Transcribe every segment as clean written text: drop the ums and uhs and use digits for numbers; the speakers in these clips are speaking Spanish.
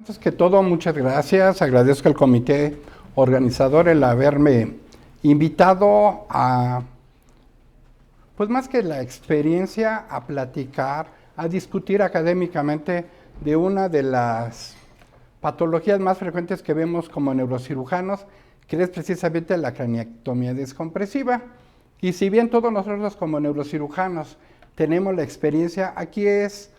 Antes que todo, muchas gracias. Agradezco al comité organizador el haberme invitado a, pues más que la experiencia, a platicar, a discutir académicamente de una de las patologías más frecuentes que vemos como neurocirujanos, que es precisamente la craniectomía descompresiva. Y si bien todos nosotros como neurocirujanos tenemos la experiencia, aquí es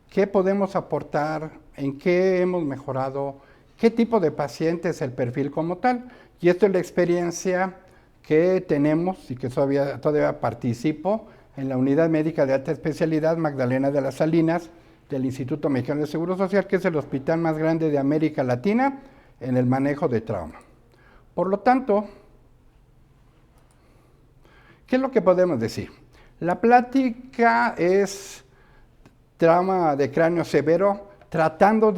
qué podemos aportar, en qué hemos mejorado, qué tipo de paciente es el perfil como tal. Y esto es la experiencia que tenemos y que todavía participo en la Unidad Médica de Alta Especialidad Magdalena de las Salinas del Instituto Mexicano de Seguro Social, que es el hospital más grande de América Latina en el manejo de trauma. Por lo tanto, ¿qué es lo que podemos decir? La plática es trauma de cráneo severo, tratando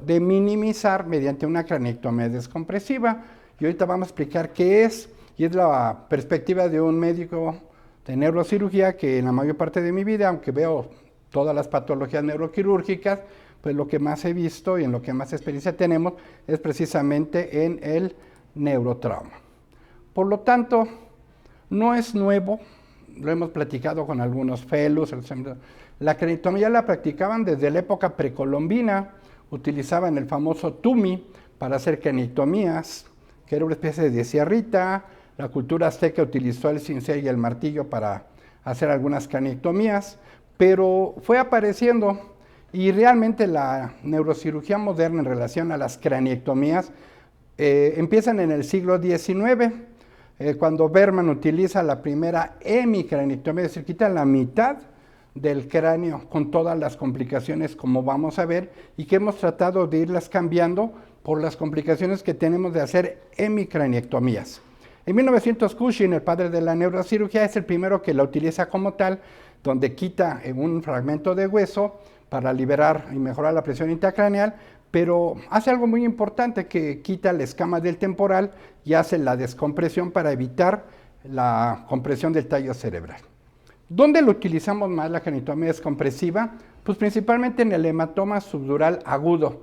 de minimizar mediante una craniectomía descompresiva. Y ahorita vamos a explicar qué es, y es la perspectiva de un médico de neurocirugía que en la mayor parte de mi vida, aunque veo todas las patologías neuroquirúrgicas, pues lo que más he visto y en lo que más experiencia tenemos es precisamente en el neurotrauma. Por lo tanto, no es nuevo, lo hemos platicado con algunos fellows. La craniectomía la practicaban desde la época precolombina, utilizaban el famoso tumi para hacer craniectomías, que era una especie de sierrita. La cultura azteca utilizó el cincel y el martillo para hacer algunas craniectomías, pero fue apareciendo y realmente la neurocirugía moderna en relación a las craniectomías empiezan en el siglo XIX, cuando Berman utiliza la primera hemicraniectomía, es decir, quita la mitad del cráneo con todas las complicaciones, como vamos a ver, y que hemos tratado de irlas cambiando por las complicaciones que tenemos de hacer hemicraniectomías. En 1900, Cushing, el padre de la neurocirugía, es el primero que la utiliza como tal, donde quita un fragmento de hueso para liberar y mejorar la presión intracraneal, pero hace algo muy importante, que quita la escama del temporal y hace la descompresión para evitar la compresión del tallo cerebral. ¿Dónde lo utilizamos más la craniectomía descompresiva? Pues principalmente en el hematoma subdural agudo.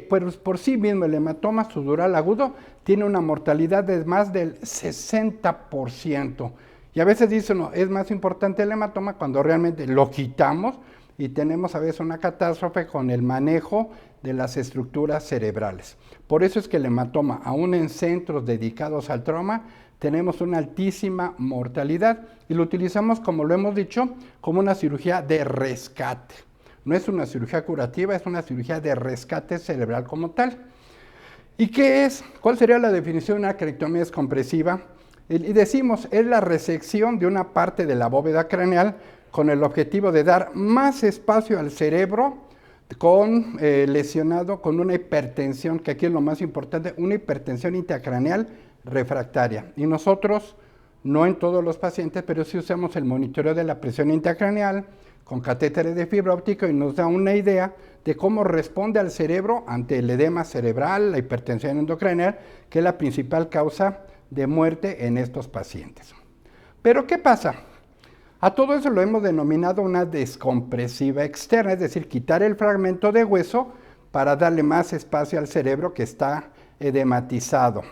Pues por sí mismo el hematoma subdural agudo tiene una mortalidad de más del 60%. Y a veces dicen, no, es más importante el hematoma cuando realmente lo quitamos y tenemos a veces una catástrofe con el manejo de las estructuras cerebrales. Por eso es que el hematoma, aún en centros dedicados al trauma, tenemos una altísima mortalidad y lo utilizamos, como lo hemos dicho, como una cirugía de rescate. No es una cirugía curativa, es una cirugía de rescate cerebral como tal. ¿Y qué es? ¿Cuál sería la definición de una craniectomía descompresiva? Y decimos, es la resección de una parte de la bóveda craneal con el objetivo de dar más espacio al cerebro lesionado con una hipertensión, que aquí es lo más importante, una hipertensión intracraneal refractaria. Y nosotros, no en todos los pacientes, pero sí usamos el monitoreo de la presión intracraneal con catéteres de fibra óptica y nos da una idea de cómo responde al cerebro ante el edema cerebral, la hipertensión endocraneal, que es la principal causa de muerte en estos pacientes. Pero ¿qué pasa? A todo eso lo hemos denominado una descompresiva externa, es decir, quitar el fragmento de hueso para darle más espacio al cerebro que está edematizado.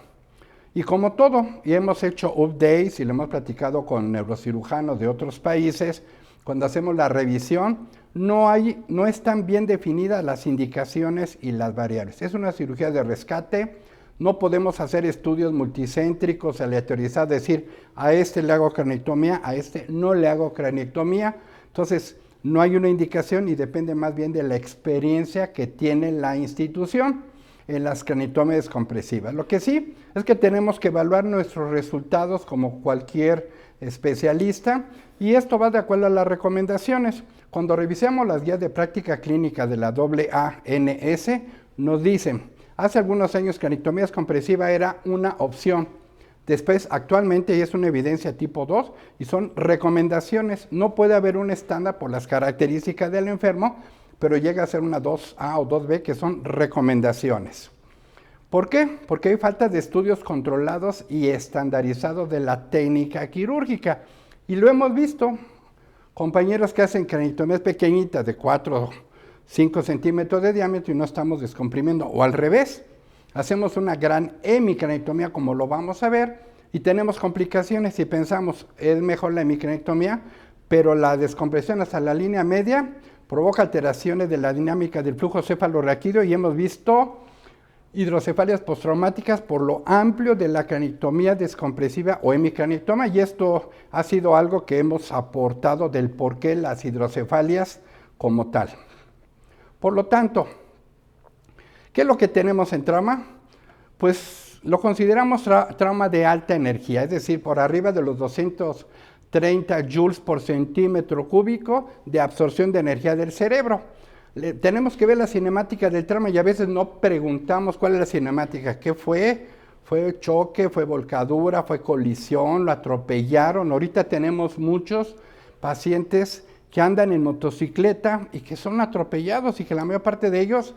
Y como todo, y hemos hecho updates y lo hemos platicado con neurocirujanos de otros países, cuando hacemos la revisión, no están bien definidas las indicaciones y las variables. Es una cirugía de rescate, no podemos hacer estudios multicéntricos, aleatorizados, decir, a este le hago craniectomía, a este no le hago craniectomía. Entonces, no hay una indicación y depende más bien de la experiencia que tiene la institución en las craniectomias descompresivas. Lo que sí es que tenemos que evaluar nuestros resultados como cualquier especialista, y esto va de acuerdo a las recomendaciones. Cuando revisamos las guías de práctica clínica de la AANS, nos dicen, hace algunos años craniectomía descompresiva era una opción. Después, actualmente, ya es una evidencia tipo 2 y son recomendaciones. No puede haber un estándar por las características del enfermo, pero llega a ser una 2A o 2B, que son recomendaciones. ¿Por qué? Porque hay falta de estudios controlados y estandarizados de la técnica quirúrgica. Y lo hemos visto, compañeros que hacen craniectomías pequeñitas de 4 5 centímetros de diámetro y no estamos descomprimiendo. O al revés, hacemos una gran hemicranectomía como lo vamos a ver y tenemos complicaciones y pensamos, es mejor la hemicranectomía, pero la descompresión hasta la línea media provoca alteraciones de la dinámica del flujo cefalorraquídeo y hemos visto hidrocefalias postraumáticas por lo amplio de la cranectomía descompresiva o hemicranectoma, y esto ha sido algo que hemos aportado del por qué las hidrocefalias como tal. Por lo tanto, ¿qué es lo que tenemos en trauma? Pues lo consideramos trauma de alta energía, es decir, por arriba de los 230 joules por centímetro cúbico de absorción de energía del cerebro. Tenemos que ver la cinemática del trauma y a veces no preguntamos cuál es la cinemática, qué fue, fue choque, fue volcadura, fue colisión, lo atropellaron. Ahorita tenemos muchos pacientes que andan en motocicleta y que son atropellados y que la mayor parte de ellos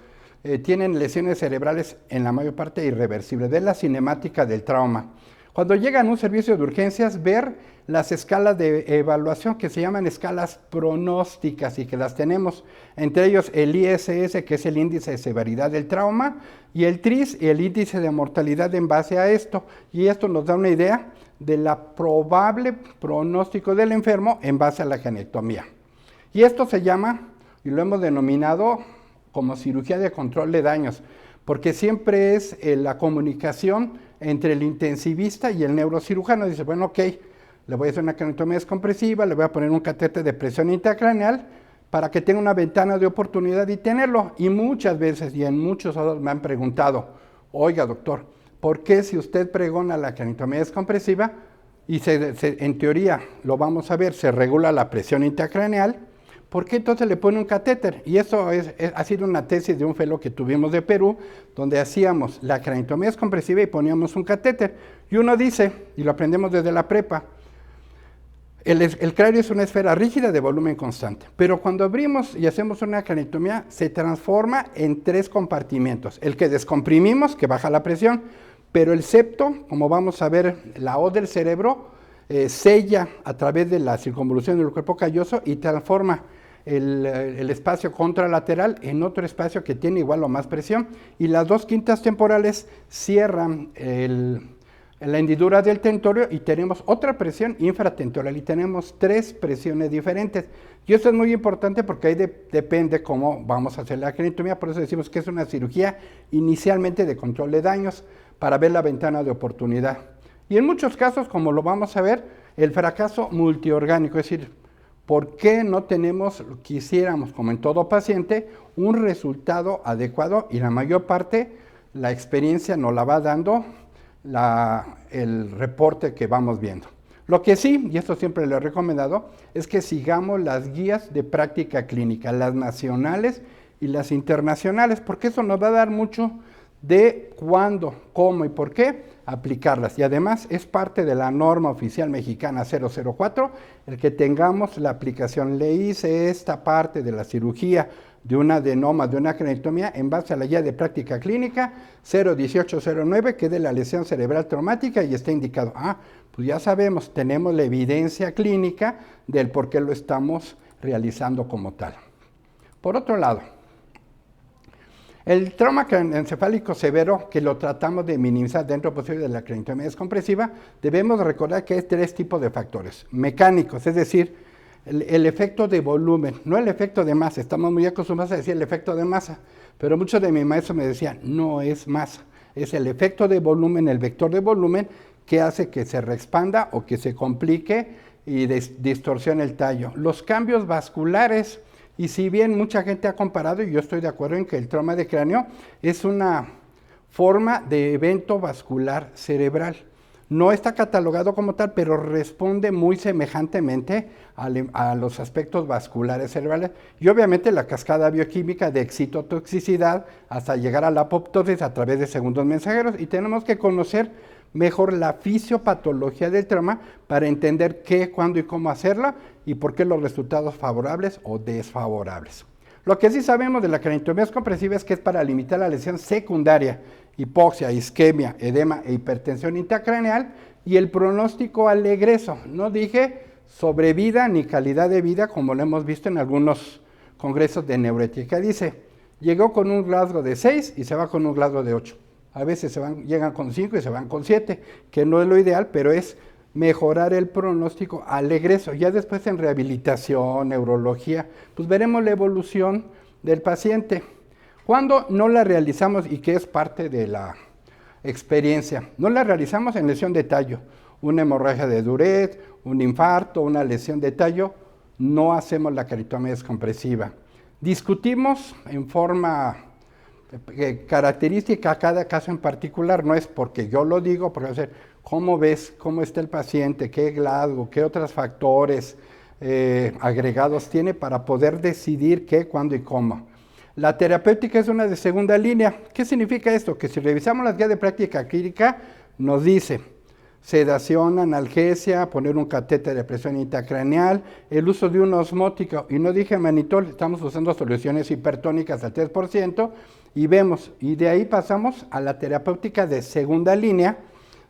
tienen lesiones cerebrales, en la mayor parte irreversibles. De la cinemática del trauma. Cuando llegan a un servicio de urgencias, ver las escalas de evaluación que se llaman escalas pronósticas y que las tenemos, entre ellos el ISS, que es el índice de severidad del trauma, y el TRIS, el índice de mortalidad en base a esto. Y esto nos da una idea de la probable pronóstico del enfermo en base a la cranectomía. Y esto se llama, y lo hemos denominado como cirugía de control de daños, porque siempre es la comunicación entre el intensivista y el neurocirujano. Dice, bueno, ok, le voy a hacer una cranectomía descompresiva, le voy a poner un catéter de presión intracraneal para que tenga una ventana de oportunidad y tenerlo. Y muchas veces, y en muchos otros me han preguntado, oiga doctor, ¿por qué si usted pregona la cranectomía descompresiva y en teoría, lo vamos a ver, se regula la presión intracraneal, ¿por qué entonces le pone un catéter? Y eso ha sido una tesis de un fellow que tuvimos de Perú, donde hacíamos la cranectomía descompresiva y poníamos un catéter. Y uno dice, y lo aprendemos desde la prepa, el cráneo es una esfera rígida de volumen constante, pero cuando abrimos y hacemos una cranectomía, se transforma en 3 compartimentos. El que descomprimimos, que baja la presión, pero el septo, como vamos a ver, la O del cerebro, sella a través de la circunvolución del cuerpo calloso y transforma el espacio contralateral en otro espacio que tiene igual o más presión, y las 2 quintas temporales cierran la hendidura del tentorio y tenemos otra presión infratentorial y tenemos 3 presiones diferentes. Y esto es muy importante porque ahí depende cómo vamos a hacer la cranectomía, por eso decimos que es una cirugía inicialmente de control de daños para ver la ventana de oportunidad. Y en muchos casos, como lo vamos a ver, el fracaso multiorgánico, es decir, ¿por qué no tenemos, quisiéramos, como en todo paciente, un resultado adecuado? Y la mayor parte, la experiencia nos la va dando el reporte que vamos viendo. Lo que sí, y esto siempre lo he recomendado, es que sigamos las guías de práctica clínica, las nacionales y las internacionales, porque eso nos va a dar mucho de cuándo, cómo y por qué aplicarlas. Y además es parte de la norma oficial mexicana 004 el que tengamos la aplicación. Le hice esta parte de la cirugía de un adenoma, de una cranectomía, en base a la guía de práctica clínica 01809, que es de la lesión cerebral traumática y está indicado. Pues ya sabemos, tenemos la evidencia clínica del por qué lo estamos realizando como tal. Por otro lado, el trauma craneoencefálico severo, que lo tratamos de minimizar dentro posible de la cranectomía descompresiva, debemos recordar que hay 3 tipos de factores mecánicos, es decir, el efecto de volumen, no el efecto de masa. Estamos muy acostumbrados a decir el efecto de masa, pero muchos de mis maestros me decían, no es masa, es el efecto de volumen, el vector de volumen, que hace que se reexpanda o que se complique y distorsione el tallo. Los cambios vasculares, y si bien mucha gente ha comparado, y yo estoy de acuerdo en que el trauma de cráneo es una forma de evento vascular cerebral. No está catalogado como tal, pero responde muy semejantemente a los aspectos vasculares cerebrales. Y obviamente la cascada bioquímica de excitotoxicidad hasta llegar a la apoptosis a través de segundos mensajeros. Y tenemos que conocer mejor la fisiopatología del trauma para entender qué, cuándo y cómo hacerla y por qué los resultados favorables o desfavorables. Lo que sí sabemos de la cranectomía descompresiva es que es para limitar la lesión secundaria, hipoxia, isquemia, edema e hipertensión intracraneal, y el pronóstico al egreso. No dije sobrevida ni calidad de vida como lo hemos visto en algunos congresos de neuroética. Dice, llegó con un rasgo de 6 y se va con un rasgo de 8. A veces llegan con 5 y se van con 7, que no es lo ideal, pero es mejorar el pronóstico al egreso. Ya después en rehabilitación, neurología, pues veremos la evolución del paciente. Cuando no la realizamos, y que es parte de la experiencia, no la realizamos en lesión de tallo, una hemorragia de Duret, un infarto, una lesión de tallo, no hacemos la craniotomía descompresiva. Discutimos en forma característica a cada caso en particular, no es porque yo lo digo, porque va a ser, ¿cómo ves? ¿Cómo está el paciente? ¿Qué Glasgow? ¿Qué otros factores agregados tiene para poder decidir qué, cuándo y cómo? La terapéutica es una de segunda línea. ¿Qué significa esto? Que si revisamos las guías de práctica clínica, nos dice sedación, analgesia, poner un catéter de presión intracraneal, el uso de un osmótico, y no dije manitol, estamos usando soluciones hipertónicas al 3%, y vemos, y de ahí pasamos a la terapéutica de segunda línea,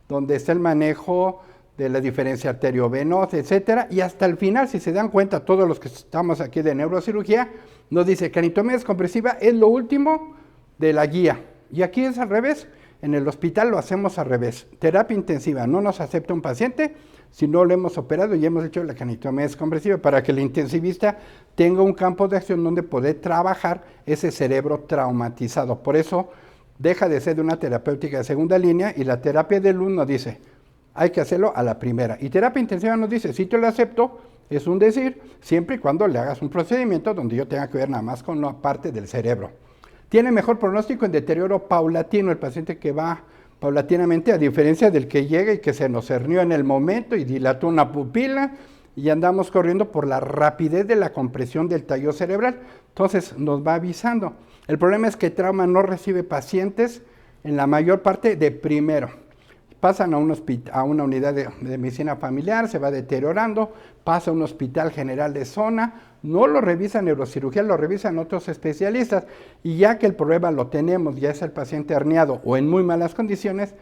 donde está el manejo de la diferencia arteriovenosa, etcétera, y hasta el final, si se dan cuenta, todos los que estamos aquí de neurocirugía, nos dice que craniotomía descompresiva es lo último de la guía, y aquí es al revés. En el hospital lo hacemos al revés. Terapia intensiva, no nos acepta un paciente si no lo hemos operado y hemos hecho la craniotomía descompresiva para que el intensivista tenga un campo de acción donde poder trabajar ese cerebro traumatizado. Por eso deja de ser de una terapéutica de segunda línea y la terapia de luz nos dice, hay que hacerlo a la primera. Y terapia intensiva nos dice, si te lo acepto, es un decir, siempre y cuando le hagas un procedimiento donde yo tenga que ver nada más con una parte del cerebro. Tiene mejor pronóstico en deterioro paulatino, el paciente que va paulatinamente, a diferencia del que llega y que se nos hernió en el momento y dilató una pupila y andamos corriendo por la rapidez de la compresión del tallo cerebral. Entonces nos va avisando. El problema es que trauma no recibe pacientes en la mayor parte de primero. Pasan a una unidad de medicina familiar, se va deteriorando, pasa a un hospital general de zona, no lo revisa neurocirugía, lo revisan otros especialistas, y ya que el problema lo tenemos, ya es el paciente herniado o en muy malas condiciones,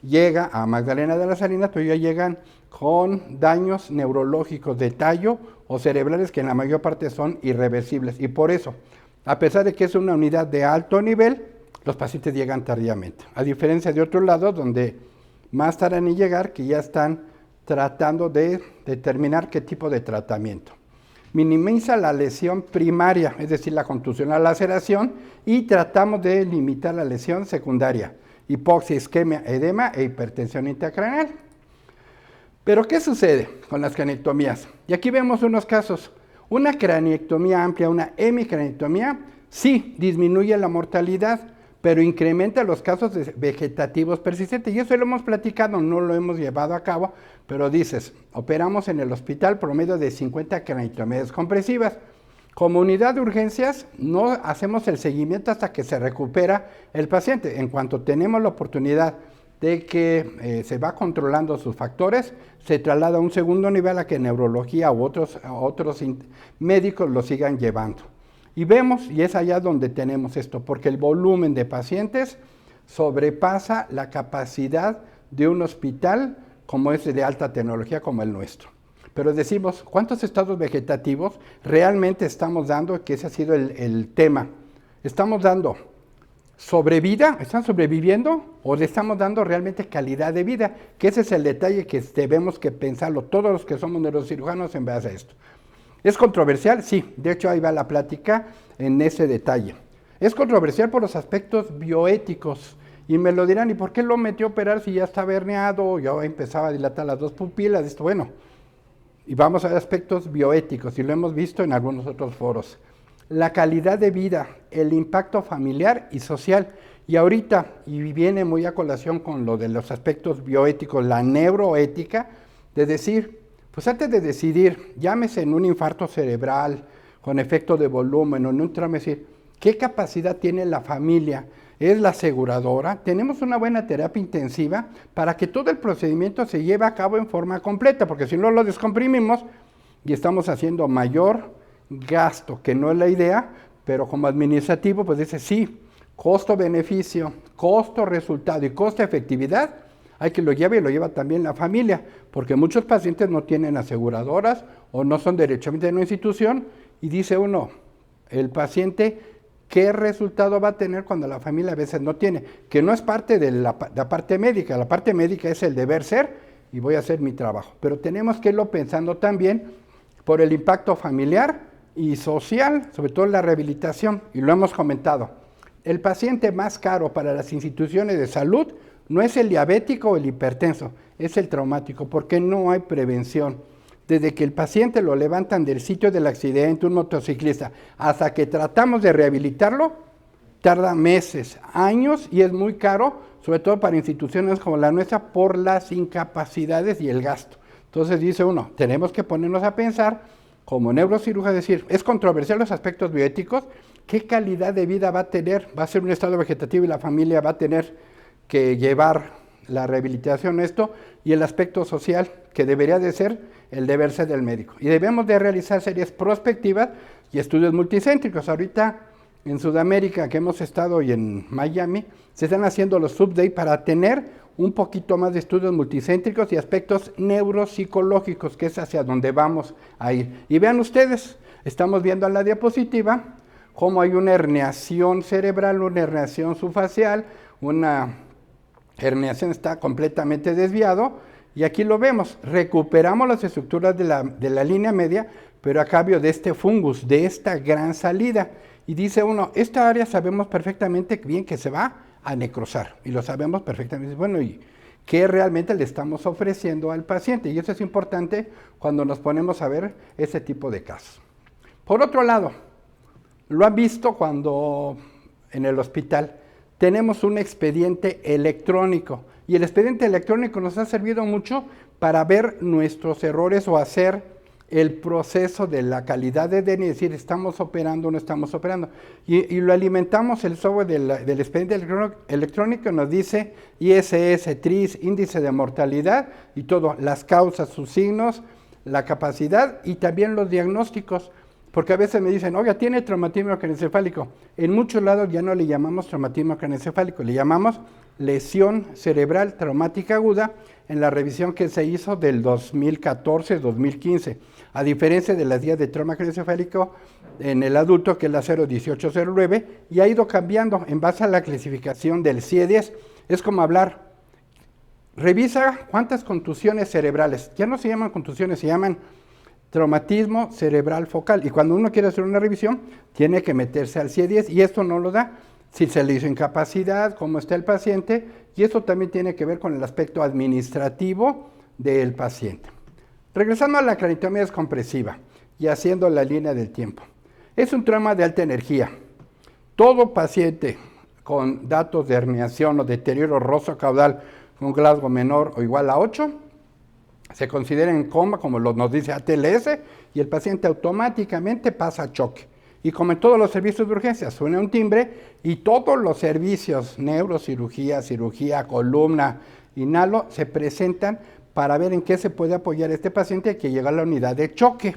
llega a Magdalena de las Salinas, pero ya llegan con daños neurológicos de tallo o cerebrales que en la mayor parte son irreversibles, y por eso, a pesar de que es una unidad de alto nivel, los pacientes llegan tardíamente, a diferencia de otros lados donde más tardan en llegar, que ya están tratando de determinar qué tipo de tratamiento. Minimiza la lesión primaria, es decir, la contusión, la laceración, y tratamos de limitar la lesión secundaria, hipoxia, isquemia, edema e hipertensión intracraneal. Pero, ¿qué sucede con las craniotomías? Y aquí vemos unos casos. Una craniectomía amplia, una hemicraniotomía, sí disminuye la mortalidad, pero incrementa los casos vegetativos persistentes. Y eso lo hemos platicado, no lo hemos llevado a cabo, pero dices, operamos en el hospital promedio de 50 craniotomías descompresivas. Como unidad de urgencias, no hacemos el seguimiento hasta que se recupera el paciente. En cuanto tenemos la oportunidad de que se va controlando sus factores, se traslada a un segundo nivel a que neurología u otros médicos lo sigan llevando. Y vemos, y es allá donde tenemos esto, porque el volumen de pacientes sobrepasa la capacidad de un hospital como es de alta tecnología como el nuestro. Pero decimos, ¿cuántos estados vegetativos realmente estamos dando? Que ese ha sido el tema. ¿Estamos dando sobrevida? ¿Están sobreviviendo? ¿O le estamos dando realmente calidad de vida? Que ese es el detalle que debemos que pensarlo todos los que somos neurocirujanos en base a esto. ¿Es controversial? Sí, de hecho ahí va la plática en ese detalle. Es controversial por los aspectos bioéticos, y me lo dirán, ¿y por qué lo metió a operar si ya estaba herniado, ya empezaba a dilatar las dos pupilas? Esto, bueno, y vamos a aspectos bioéticos, y lo hemos visto en algunos otros foros. La calidad de vida, el impacto familiar y social, y ahorita, y viene muy a colación con lo de los aspectos bioéticos, la neuroética, de decir, pues antes de decidir, llámese en un infarto cerebral, con efecto de volumen o en un trauma, decir, ¿qué capacidad tiene la familia? ¿Es la aseguradora? ¿Tenemos una buena terapia intensiva para que todo el procedimiento se lleve a cabo en forma completa? Porque si no lo descomprimimos y estamos haciendo mayor gasto, que no es la idea, pero como administrativo, pues dice, sí, costo-beneficio, costo-resultado y costo-efectividad, hay que lo lleve y lo lleva también la familia, porque muchos pacientes no tienen aseguradoras o no son derechamente de una institución, y dice uno, el paciente qué resultado va a tener cuando la familia a veces no tiene, que no es parte de la parte médica. La parte médica es el deber ser y voy a hacer mi trabajo, pero tenemos que irlo pensando también por el impacto familiar y social, sobre todo en la rehabilitación, y lo hemos comentado. El paciente más caro para las instituciones de salud no es el diabético o el hipertenso, es el traumático, porque no hay prevención. Desde que el paciente lo levantan del sitio del accidente, un motociclista, hasta que tratamos de rehabilitarlo, tarda meses, años y es muy caro, sobre todo para instituciones como la nuestra, por las incapacidades y el gasto. Entonces dice uno, tenemos que ponernos a pensar, como neurocirujano, decir, es controversial los aspectos bioéticos, ¿qué calidad de vida va a tener? ¿Va a ser un estado vegetativo y la familia va a tener que llevar la rehabilitación a esto? Y el aspecto social, que debería de ser el deber ser del médico. Y debemos de realizar series prospectivas y estudios multicéntricos. Ahorita en Sudamérica, que hemos estado, y en Miami, se están haciendo los updates para tener un poquito más de estudios multicéntricos y aspectos neuropsicológicos, que es hacia donde vamos a ir. Y vean ustedes, estamos viendo en la diapositiva cómo hay una herniación cerebral, una herniación subfacial, una herniación está completamente desviado, y aquí lo vemos, recuperamos las estructuras de la línea media, pero a cambio de este fungus, de esta gran salida. Y dice uno, esta área sabemos perfectamente bien que se va a necrosar, y lo sabemos perfectamente. Bueno, ¿y qué realmente le estamos ofreciendo al paciente? Y eso es importante cuando nos ponemos a ver ese tipo de casos. Por otro lado, lo han visto cuando en el hospital tenemos un expediente electrónico, y el expediente electrónico nos ha servido mucho para ver nuestros errores o hacer el proceso de la calidad de DNA, es decir, estamos operando o no estamos operando. Y lo alimentamos, el software del expediente electrónico nos dice ISS, TRIS, índice de mortalidad y todo, las causas, sus signos, la capacidad y también los diagnósticos. Porque a veces me dicen, oiga, tiene traumatismo craneoencefálico. En muchos lados ya no le llamamos traumatismo craneoencefálico, le llamamos lesión cerebral traumática aguda en la revisión que se hizo del 2014-2015. A diferencia de las guías de trauma craneoencefálico en el adulto, que es la 01809, y ha ido cambiando en base a la clasificación del CIE-10. Es como hablar, revisa cuántas contusiones cerebrales, ya no se llaman contusiones, se llaman traumatismo cerebral focal, y cuando uno quiere hacer una revisión tiene que meterse al CIE-10 y esto no lo da si se le hizo incapacidad, cómo está el paciente, y esto también tiene que ver con el aspecto administrativo del paciente. Regresando a la craniotomía descompresiva y haciendo la línea del tiempo, es un trauma de alta energía. Todo paciente con datos de herniación o deterioro roso-caudal con Glasgow menor o igual a 8 se considera en coma, como nos dice ATLS, y el paciente automáticamente pasa a choque. Y como en todos los servicios de urgencia, suena un timbre y todos los servicios, neurocirugía, cirugía, columna, inhalo, se presentan para ver en qué se puede apoyar este paciente que llega a la unidad de choque.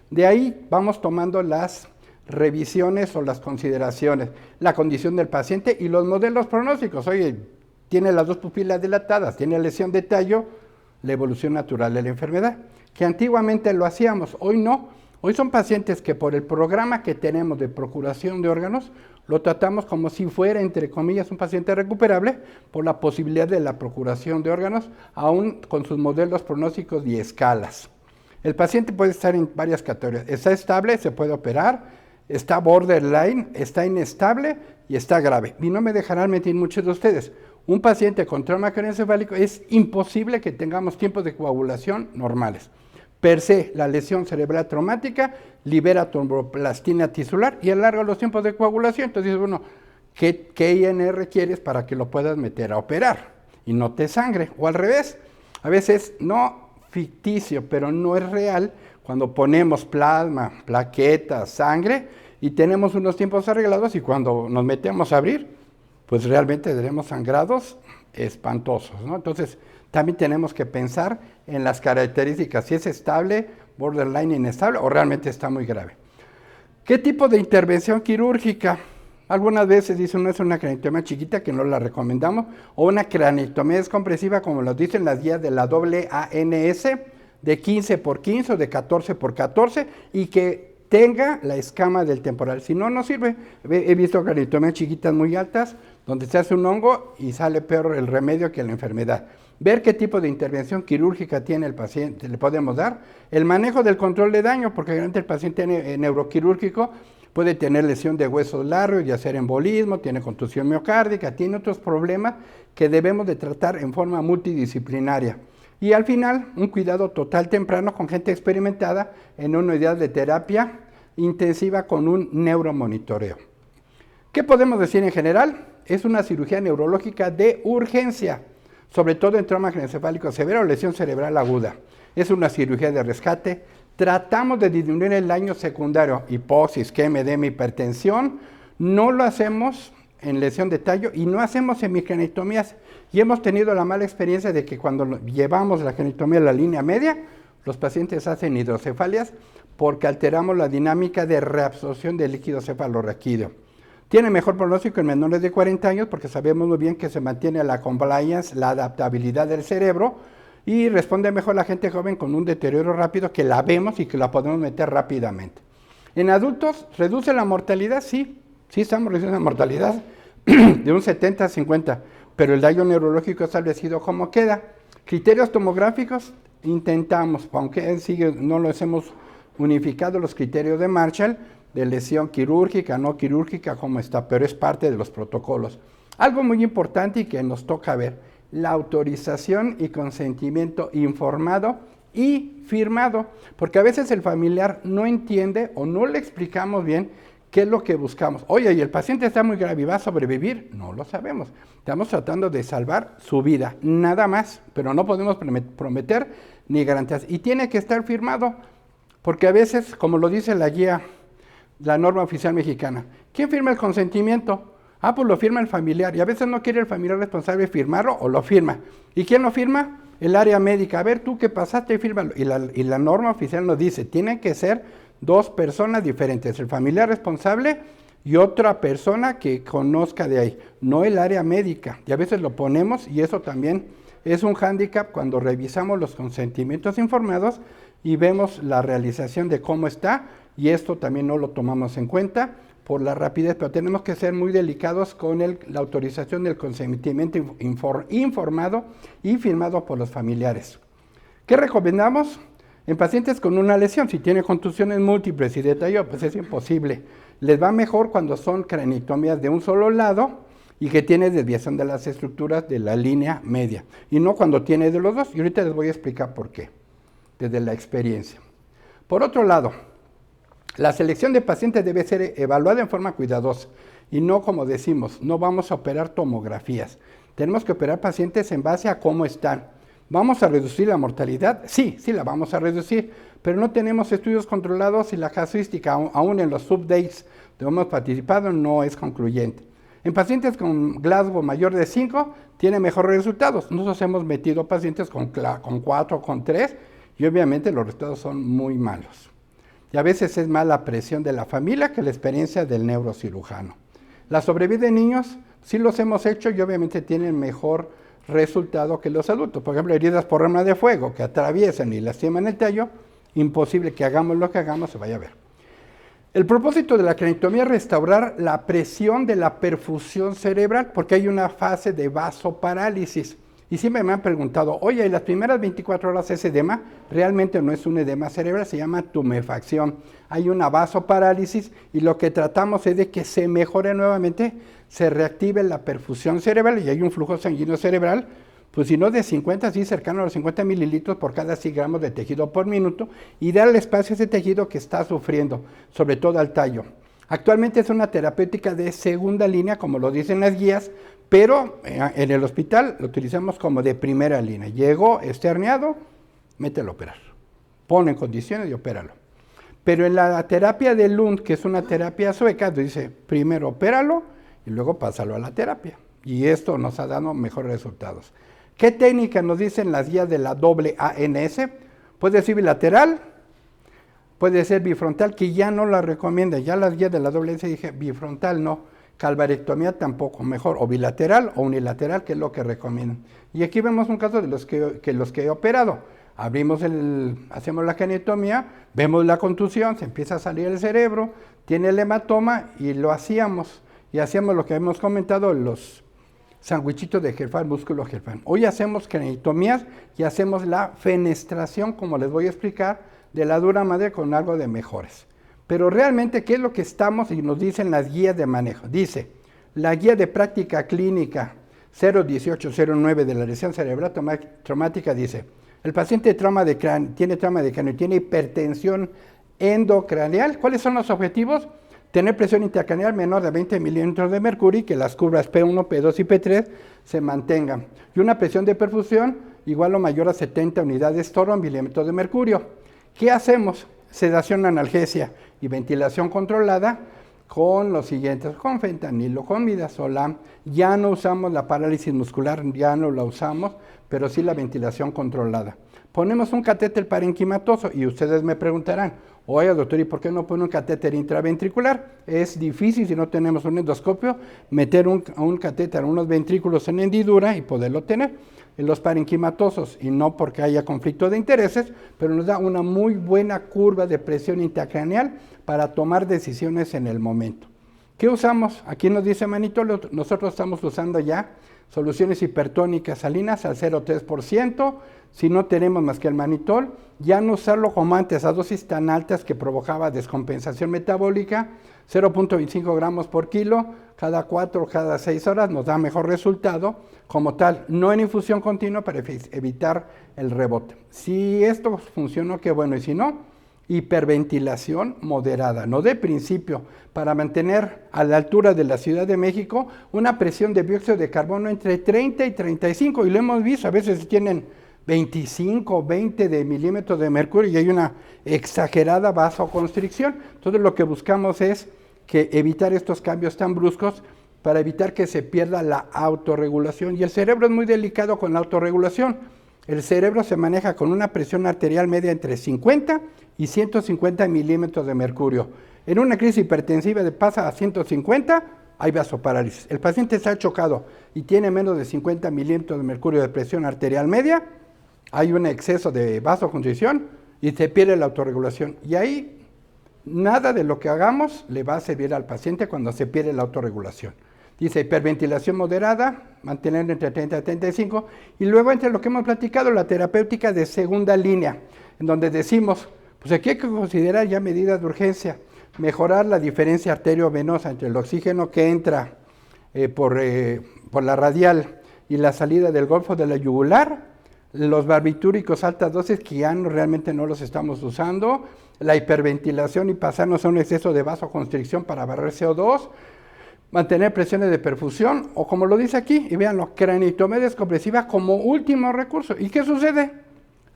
De ahí vamos tomando las revisiones o las consideraciones, la condición del paciente y los modelos pronósticos. Oye, tiene las dos pupilas dilatadas, tiene lesión de tallo, la evolución natural de la enfermedad, que antiguamente lo hacíamos, hoy no. Hoy son pacientes que por el programa que tenemos de procuración de órganos, lo tratamos como si fuera, entre comillas, un paciente recuperable por la posibilidad de la procuración de órganos, aún con sus modelos pronósticos y escalas. El paciente puede estar en varias categorías. Está estable, se puede operar, está borderline, está inestable y está grave. Y no me dejarán mentir muchos de ustedes. Un paciente con trauma craneoencefálico es imposible que tengamos tiempos de coagulación normales. Per se, la lesión cerebral traumática libera tromboplastina tisular y alarga los tiempos de coagulación. Entonces dice uno, ¿qué INR requieres para que lo puedas meter a operar y no te sangre? O al revés, a veces no ficticio, pero no es real, cuando ponemos plasma, plaquetas, sangre y tenemos unos tiempos arreglados y cuando nos metemos a abrir, pues realmente tenemos sangrados espantosos, ¿no? Entonces, también tenemos que pensar en las características, si es estable, borderline, inestable o realmente está muy grave. ¿Qué tipo de intervención quirúrgica? Algunas veces dicen, no es una craniotomía chiquita que no la recomendamos, o una craniotomía descompresiva, como lo dicen las guías de la AANS, de 15 por 15 o de 14 por 14, y que tenga la escama del temporal. Si no, no sirve. He visto craniotomías chiquitas muy altas, donde se hace un hongo y sale peor el remedio que la enfermedad. Ver qué tipo de intervención quirúrgica tiene el paciente, le podemos dar. El manejo del control de daño, porque realmente el paciente neuroquirúrgico puede tener lesión de huesos largos y hacer embolismo, tiene contusión miocárdica, tiene otros problemas que debemos de tratar en forma multidisciplinaria. Y al final, un cuidado total temprano con gente experimentada en una unidad de terapia intensiva con un neuromonitoreo. ¿Qué podemos decir en general? Es una cirugía neurológica de urgencia, sobre todo en trauma craneoencefálico severo o lesión cerebral aguda. Es una cirugía de rescate. Tratamos de disminuir el daño secundario, hipoxia, isquemia, edema, hipertensión. No lo hacemos en lesión de tallo y no hacemos hemicranectomías. Y hemos tenido la mala experiencia de que cuando llevamos la cranectomía a la línea media, los pacientes hacen hidrocefalias porque alteramos la dinámica de reabsorción del líquido cefalorraquídeo. Tiene mejor pronóstico en menores de 40 años porque sabemos muy bien que se mantiene la compliance, la adaptabilidad del cerebro y responde mejor la gente joven con un deterioro rápido que la vemos y que la podemos meter rápidamente. En adultos, ¿reduce la mortalidad? Sí estamos reduciendo la mortalidad de un 70 a 50, pero el daño neurológico establecido ¿cómo queda? Criterios tomográficos, intentamos, aunque no los hemos unificado los criterios de Marshall, de lesión quirúrgica, no quirúrgica, cómo está, pero es parte de los protocolos. Algo muy importante y que nos toca ver, la autorización y consentimiento informado y firmado, porque a veces el familiar no entiende o no le explicamos bien qué es lo que buscamos. Oye, ¿y el paciente está muy grave y va a sobrevivir? No lo sabemos. Estamos tratando de salvar su vida, nada más, pero no podemos prometer ni garantizar. Y tiene que estar firmado, porque a veces, como lo dice la guía, la norma oficial mexicana, ¿quién firma el consentimiento? Pues lo firma el familiar, y a veces no quiere el familiar responsable firmarlo o lo firma. ¿Y quién lo firma? El área médica. A ver, tú qué pasaste y fírmalo. Y la norma oficial nos dice, tienen que ser dos personas diferentes, el familiar responsable y otra persona que conozca de ahí, no el área médica. Y a veces lo ponemos y eso también es un hándicap cuando revisamos los consentimientos informados y vemos la realización de cómo está, y esto también no lo tomamos en cuenta por la rapidez, pero tenemos que ser muy delicados con la autorización del consentimiento informado y firmado por los familiares. ¿Qué recomendamos? En pacientes con una lesión, si tiene contusiones múltiples y de tallo, pues es imposible. Les va mejor cuando son cranectomías de un solo lado y que tiene desviación de las estructuras de la línea media, y no cuando tiene de los dos, y ahorita les voy a explicar por qué, desde la experiencia. Por otro lado, la selección de pacientes debe ser evaluada en forma cuidadosa, y no como decimos, no vamos a operar tomografías. Tenemos que operar pacientes en base a cómo están. ¿Vamos a reducir la mortalidad? Sí la vamos a reducir, pero no tenemos estudios controlados y la casuística, aún en los subdates donde hemos participado, no es concluyente. En pacientes con Glasgow mayor de 5, tiene mejores resultados. Nosotros hemos metido pacientes con 4, con 3, y obviamente los resultados son muy malos. Y a veces es más la presión de la familia que la experiencia del neurocirujano. La sobrevida de niños, sí los hemos hecho y obviamente tienen mejor resultado que los adultos. Por ejemplo, heridas por arma de fuego que atraviesan y lastiman el tallo, imposible que hagamos lo que hagamos, se vaya a ver. El propósito de la cranectomía es restaurar la presión de la perfusión cerebral, porque hay una fase de vasoparálisis. Y siempre me han preguntado, oye, ¿y las primeras 24 horas ese edema? Realmente no es un edema cerebral, se llama tumefacción. Hay una vasoparálisis y lo que tratamos es de que se mejore nuevamente, se reactive la perfusión cerebral y hay un flujo sanguíneo cerebral, pues si no de 50, sí cercano a los 50 mililitros por cada 100 gramos de tejido por minuto, y darle espacio a ese tejido que está sufriendo, sobre todo al tallo. Actualmente es una terapéutica de segunda línea, como lo dicen las guías, pero en el hospital lo utilizamos como de primera línea. Llegó, está herniado, mételo a operar. Pone en condiciones y opéralo. Pero en la terapia de Lund, que es una terapia sueca, dice, primero opéralo y luego pásalo a la terapia. Y esto nos ha dado mejores resultados. ¿Qué técnica nos dicen las guías de la AANS? Puede ser bilateral, puede ser bifrontal, que ya no la recomienda. Ya las guías de la AANS dije, bifrontal no, calvarectomía tampoco, mejor o bilateral o unilateral, que es lo que recomiendan. Y aquí vemos un caso de los que he operado. hacemos la craniotomía, vemos la contusión, se empieza a salir el cerebro, tiene el hematoma y lo hacíamos. Y hacíamos lo que hemos comentado, los sandwichitos de Gelfand, músculo Gelfand. Hoy hacemos craniotomías y hacemos la fenestración, como les voy a explicar, de la dura madre con algo de mejores. Pero realmente, ¿qué es lo que estamos y nos dicen las guías de manejo? Dice, la guía de práctica clínica 01809 de la lesión cerebral traumática dice, el paciente tiene trauma de cráneo, tiene hipertensión endocraneal. ¿Cuáles son los objetivos? Tener presión intracraneal menor de 20 milímetros de mercurio y que las curvas P1, P2 y P3 se mantengan. Y una presión de perfusión igual o mayor a 70 unidades toro milímetros de mercurio. ¿Qué hacemos? Sedación, analgesia y ventilación controlada con los siguientes, con fentanilo, con midazolam. Ya no usamos la parálisis muscular, ya no la usamos, pero sí la ventilación controlada. Ponemos un catéter parenquimatoso y ustedes me preguntarán, oye doctor, ¿y por qué no pone un catéter intraventricular? Es difícil si no tenemos un endoscopio meter un catéter, unos ventrículos en hendidura y poderlo tener. En los parenquimatosos, y no porque haya conflicto de intereses, pero nos da una muy buena curva de presión intracraneal para tomar decisiones en el momento. ¿Qué usamos? Aquí nos dice Manitol, nosotros estamos usando ya soluciones hipertónicas salinas al 0,3%, si no tenemos más que el Manitol, ya no usarlo como antes a dosis tan altas que provocaba descompensación metabólica, 0.25 gramos por kilo, cada 4 o cada 6 horas nos da mejor resultado, como tal, no en infusión continua para evitar el rebote. Si esto funcionó, qué bueno, y si no, hiperventilación moderada, no de principio, para mantener a la altura de la Ciudad de México una presión de dióxido de carbono entre 30 y 35, y lo hemos visto, a veces tienen 25, 20 de milímetros de mercurio y hay una exagerada vasoconstricción. Entonces lo que buscamos es evitar estos cambios tan bruscos para evitar que se pierda la autorregulación. Y el cerebro es muy delicado con la autorregulación. El cerebro se maneja con una presión arterial media entre 50 y 150 milímetros de mercurio. En una crisis hipertensiva pasa a 150, hay vasoparálisis. El paciente está chocado y tiene menos de 50 milímetros de mercurio de presión arterial media, hay un exceso de vasoconstricción y se pierde la autorregulación. Y ahí nada de lo que hagamos le va a servir al paciente cuando se pierde la autorregulación. Dice hiperventilación moderada, mantener entre 30 y 35, y luego entre lo que hemos platicado, la terapéutica de segunda línea, en donde decimos, pues aquí hay que considerar ya medidas de urgencia, mejorar la diferencia arteriovenosa entre el oxígeno que entra por la radial y la salida del golfo de la yugular, los barbitúricos altas dosis que ya realmente no los estamos usando, la hiperventilación y pasarnos a un exceso de vasoconstricción para barrer CO2, mantener presiones de perfusión, o como lo dice aquí, y véanlo, craniotomía descompresiva como último recurso. ¿Y qué sucede?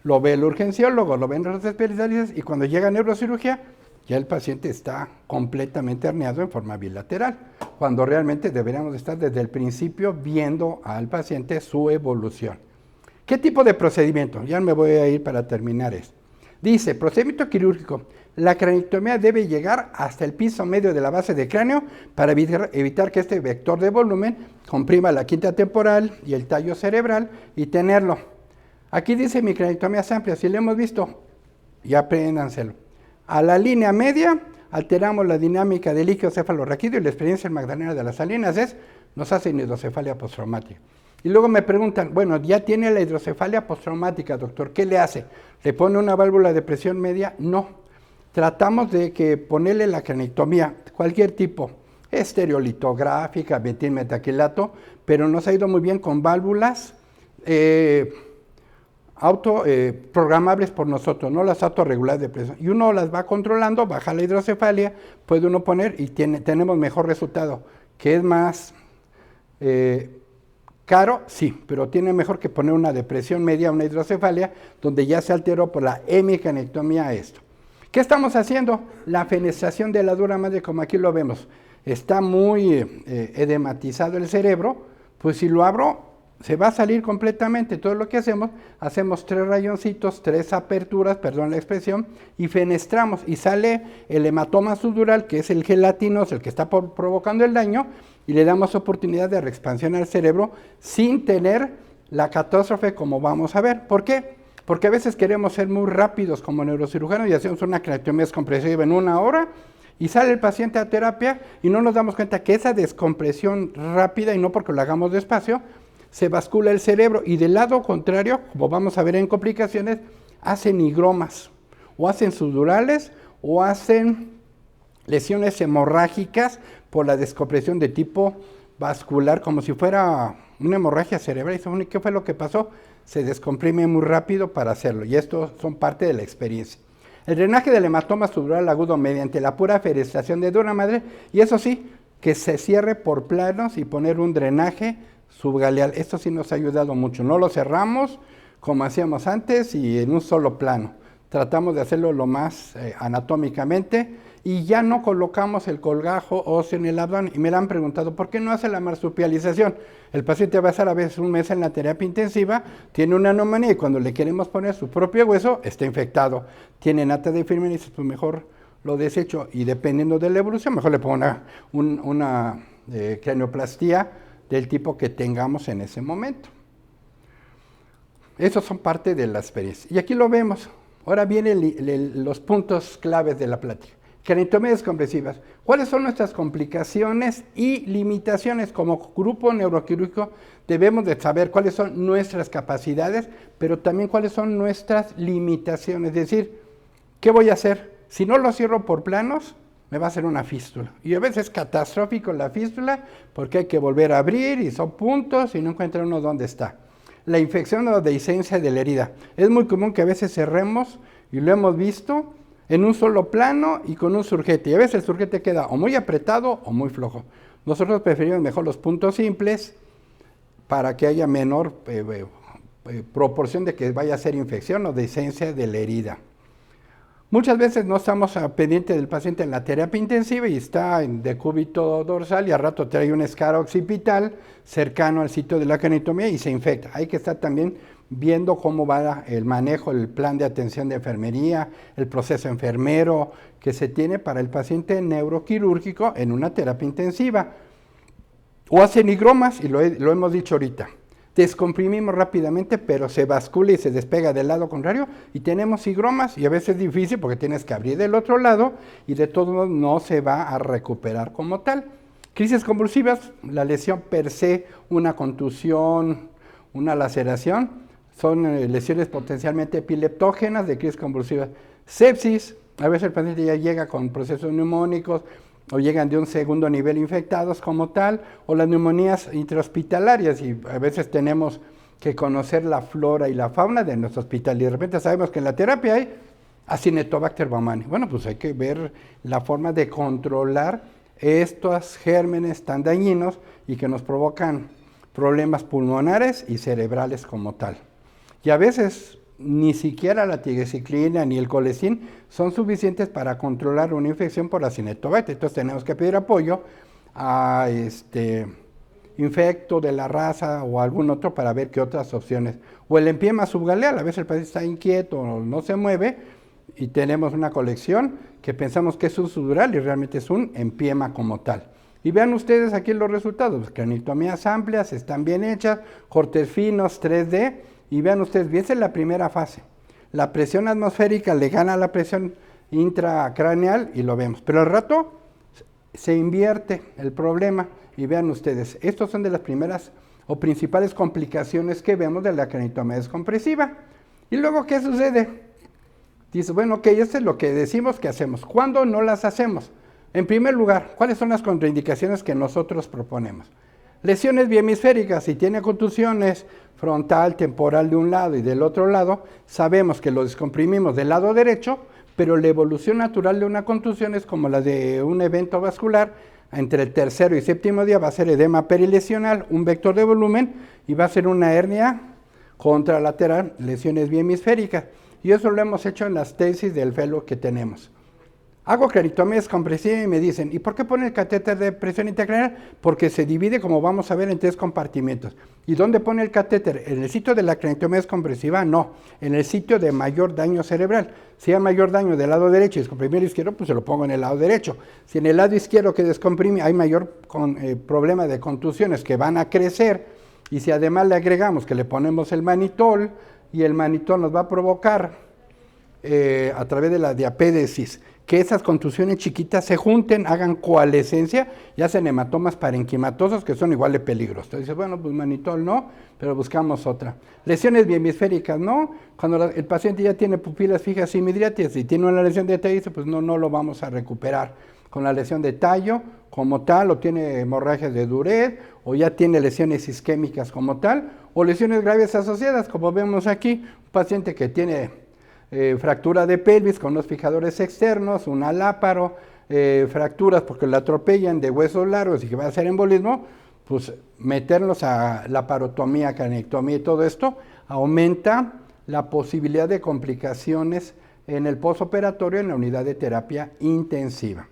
Lo ve el urgenciólogo, lo ven los especialistas, y cuando llega a neurocirugía, ya el paciente está completamente herniado en forma bilateral, cuando realmente deberíamos estar desde el principio viendo al paciente su evolución. ¿Qué tipo de procedimiento? Ya me voy a ir para terminar esto. Dice, procedimiento quirúrgico. La craniotomía debe llegar hasta el piso medio de la base del cráneo para evitar que este vector de volumen comprima la quinta temporal y el tallo cerebral y tenerlo. Aquí dice micraniotomías amplias, si lo hemos visto, ya apréndanselo. A la línea media alteramos la dinámica del líquido cefalorraquídeo y la experiencia magdalena de las salinas nos hace hidrocefalia postraumática. Y luego me preguntan, bueno, ya tiene la hidrocefalia postraumática, doctor, ¿qué le hace? ¿Le pone una válvula de presión media? No. Tratamos de ponerle la craniotomía, cualquier tipo, estereolitográfica, metilmetaquilato, pero nos ha ido muy bien con válvulas programables por nosotros, no las autorreguladas de presión. Y uno las va controlando, baja la hidrocefalia, puede uno poner y tenemos mejor resultado, que es más caro, sí, pero tiene mejor que poner una depresión media, una hidrocefalia, donde ya se alteró por la hemicranectomía esto. ¿Qué estamos haciendo? La fenestración de la dura madre, como aquí lo vemos. Está muy edematizado el cerebro, pues si lo abro, se va a salir completamente. Todo lo que hacemos 3 rayoncitos, 3 aperturas, perdón la expresión, y fenestramos, y sale el hematoma subdural, que es el gelatinoso, el que está provocando el daño, y le damos oportunidad de reexpansión al cerebro sin tener la catástrofe como vamos a ver. ¿Por qué? Porque a veces queremos ser muy rápidos como neurocirujanos y hacemos una craneotomía descompresiva en 1 hora y sale el paciente a terapia y no nos damos cuenta que esa descompresión rápida, y no porque lo hagamos despacio, se bascula el cerebro y del lado contrario, como vamos a ver en complicaciones, hacen higromas, o hacen subdurales, o hacen lesiones hemorrágicas por la descompresión de tipo vascular, como si fuera una hemorragia cerebral. ¿Y qué fue lo que pasó? Se descomprime muy rápido para hacerlo, y esto son parte de la experiencia. El drenaje del hematoma subdural agudo mediante la pura fenestración de dura madre, y eso sí, que se cierre por planos y poner un drenaje subgaleal. Esto sí nos ha ayudado mucho. No lo cerramos como hacíamos antes y en un solo plano. Tratamos de hacerlo lo más anatómicamente y ya no colocamos el colgajo óseo en el abdomen. Y me han preguntado, ¿por qué no hace la marsupialización? El paciente va a estar a veces un mes en la terapia intensiva, tiene una neumonía y cuando le queremos poner su propio hueso, está infectado. Tiene nata de enfermedad y dice, pues mejor lo desecho. Y dependiendo de la evolución, mejor le pongo una cranioplastía del tipo que tengamos en ese momento. Esos son parte de la experiencia. Y aquí lo vemos. Ahora vienen los puntos claves de la plática. Craneotomías descompresivas. ¿Cuáles son nuestras complicaciones y limitaciones? Como grupo neuroquirúrgico debemos de saber cuáles son nuestras capacidades, pero también cuáles son nuestras limitaciones. Es decir, ¿qué voy a hacer? Si no lo cierro por planos, me va a hacer una fístula. Y a veces es catastrófico la fístula porque hay que volver a abrir y son puntos y no encuentra uno dónde está. La infección o dehiscencia de la herida. Es muy común que a veces cerremos, y lo hemos visto, en un solo plano y con un surgete. Y a veces el surgete queda o muy apretado o muy flojo. Nosotros preferimos mejor los puntos simples para que haya menor proporción de que vaya a ser infección o dehiscencia de la herida. Muchas veces no estamos pendientes del paciente en la terapia intensiva y está en decúbito dorsal y al rato trae un escara occipital cercano al sitio de la craneotomía y se infecta. Hay que estar también viendo cómo va el manejo, el plan de atención de enfermería, el proceso enfermero que se tiene para el paciente neuroquirúrgico en una terapia intensiva. O hacen higromas, y lo hemos dicho ahorita. Descomprimimos rápidamente, pero se bascula y se despega del lado contrario y tenemos higromas y a veces es difícil porque tienes que abrir del otro lado y de todos modos no se va a recuperar como tal. Crisis convulsivas, la lesión per se, una contusión, una laceración, son lesiones potencialmente epileptógenas de crisis convulsivas. Sepsis, a veces el paciente ya llega con procesos neumónicos, o llegan de un segundo nivel infectados como tal, o las neumonías intrahospitalarias, y a veces tenemos que conocer la flora y la fauna de nuestro hospital, y de repente sabemos que en la terapia hay Acinetobacter baumannii. Bueno, pues hay que ver la forma de controlar estos gérmenes tan dañinos y que nos provocan problemas pulmonares y cerebrales como tal. Y a veces ni siquiera la tigecyclina ni el colecin son suficientes para controlar una infección por Acinetobacter. Entonces tenemos que pedir apoyo a infecto de la raza o algún otro para ver qué otras opciones. O el empiema subgaleal, a veces el paciente está inquieto o no se mueve y tenemos una colección que pensamos que es un subdural y realmente es un empiema como tal. Y vean ustedes aquí los resultados, craneotomías amplias, están bien hechas, cortes finos, 3D, y vean ustedes, bien, esa es la primera fase. La presión atmosférica le gana a la presión intracraneal y lo vemos. Pero al rato se invierte el problema y vean ustedes, estos son de las primeras o principales complicaciones que vemos de la craneotomía descompresiva. Y luego, ¿qué sucede? Dice, bueno, ok, esto es lo que decimos que hacemos. ¿Cuándo no las hacemos? En primer lugar, ¿cuáles son las contraindicaciones que nosotros proponemos? Lesiones biemisféricas, si tiene contusiones frontal, temporal de un lado y del otro lado, sabemos que lo descomprimimos del lado derecho, pero la evolución natural de una contusión es como la de un evento vascular, entre el tercero y séptimo día va a ser edema perilesional, un vector de volumen y va a ser una hernia contralateral, lesiones biemisféricas. Y eso lo hemos hecho en las tesis del fellow que tenemos. Hago craneotomía descompresiva y me dicen, ¿y por qué pone el catéter de presión intracraneal? Porque se divide, como vamos a ver, en 3 compartimentos. ¿Y dónde pone el catéter? ¿En el sitio de la craneotomía descompresiva? No, en el sitio de mayor daño cerebral. Si hay mayor daño del lado derecho y descomprimir el izquierdo, pues se lo pongo en el lado derecho. Si en el lado izquierdo que descomprime hay mayor problema de contusiones que van a crecer, y si además le agregamos que le ponemos el manitol, y el mannitol nos va a provocar a través de la diapédesis que esas contusiones chiquitas se junten, hagan coalescencia y hacen hematomas parenquimatosos que son igual de peligrosos. Entonces dices, bueno, pues mannitol no, pero buscamos otra. Lesiones biemisféricas, ¿no? Cuando el paciente ya tiene pupilas fijas simidriáticas y tiene una lesión de tallo, pues no lo vamos a recuperar. Con la lesión de tallo como tal, o tiene hemorragias de Duret, o ya tiene lesiones isquémicas como tal, o lesiones graves asociadas, como vemos aquí, un paciente que tiene fractura de pelvis con unos fijadores externos, un aláparo, fracturas porque lo atropellan de huesos largos y que va a hacer embolismo, pues meterlos a laparotomía, cranectomía y todo esto aumenta la posibilidad de complicaciones en el postoperatorio en la unidad de terapia intensiva.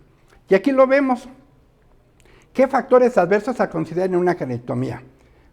Y aquí lo vemos. ¿Qué factores adversos a considerar en una cranectomía?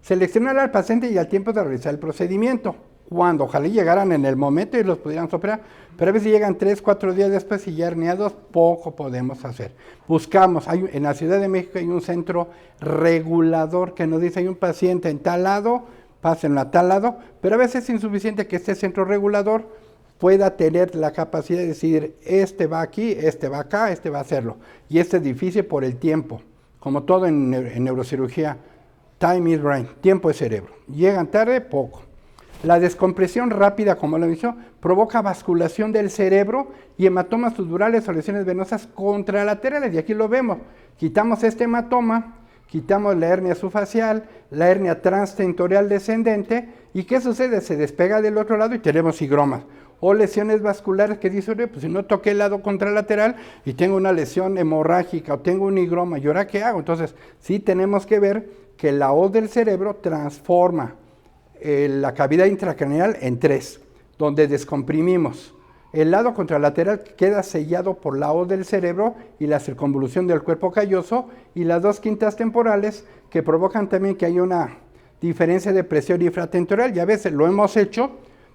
Seleccionar al paciente y al tiempo de realizar el procedimiento. Cuando ojalá llegaran en el momento y los pudieran operar, pero a veces llegan 3, 4 días después y ya herniados, poco podemos hacer. Buscamos, en la Ciudad de México hay un centro regulador que nos dice, hay un paciente en tal lado, pásenlo a tal lado, pero a veces es insuficiente que este centro regulador pueda tener la capacidad de decidir, este va aquí, este va acá, este va a hacerlo. Y este es difícil por el tiempo, como todo en neurocirugía, time is brain, tiempo es cerebro. Llegan tarde, poco. La descompresión rápida, como lo he dicho, provoca vasculación del cerebro y hematomas sudurales o lesiones venosas contralaterales. Y aquí lo vemos. Quitamos este hematoma, quitamos la hernia subfacial, la hernia transtentorial descendente. ¿Y qué sucede? Se despega del otro lado y tenemos higromas. O lesiones vasculares que dicen, pues si no toqué el lado contralateral y tengo una lesión hemorrágica o tengo un higroma, ¿y ahora qué hago? Entonces, sí tenemos que ver que la hoz del cerebro transforma la cavidad intracraneal en 3, donde descomprimimos. El lado contralateral queda sellado por la hoz del cerebro y la circunvolución del cuerpo calloso, y las 2 quintas temporales que provocan también que haya una diferencia de presión infratentorial, y a veces lo hemos hecho,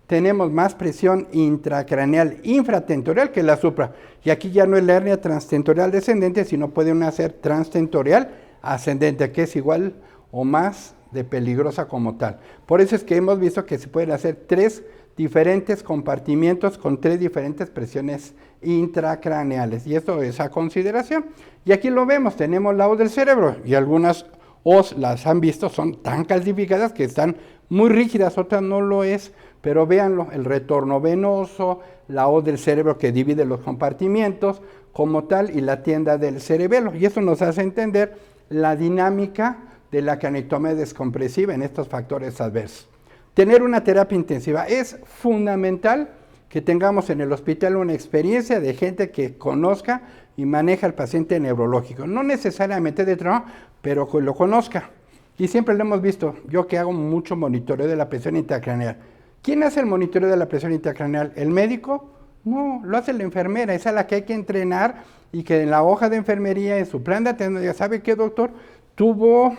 tenemos más presión intracraneal infratentorial que la supra, y aquí ya no es la hernia transtentorial descendente, sino puede una ser transtentorial ascendente, que es igual o más de peligrosa como tal. Por eso es que hemos visto que se pueden hacer 3 diferentes compartimientos con 3 diferentes presiones intracraneales, y esto es a consideración. Y aquí lo vemos, tenemos la hoz del cerebro, y algunas hoz las han visto, son tan calcificadas que están muy rígidas, otras no lo es, pero véanlo, el retorno venoso, la hoz del cerebro que divide los compartimientos como tal, y la tienda del cerebelo, y eso nos hace entender la dinámica de la cranectomía descompresiva en estos factores adversos. Tener una terapia intensiva es fundamental, que tengamos en el hospital una experiencia de gente que conozca y maneja al paciente neurológico, no necesariamente de trauma, pero que lo conozca. Y siempre lo hemos visto, yo que hago mucho monitoreo de la presión intracraneal. ¿Quién hace el monitoreo de la presión intracraneal? ¿El médico? No, lo hace la enfermera, es a la que hay que entrenar, y que en la hoja de enfermería, en su plan de atención, ya sabe qué doctor tuvo,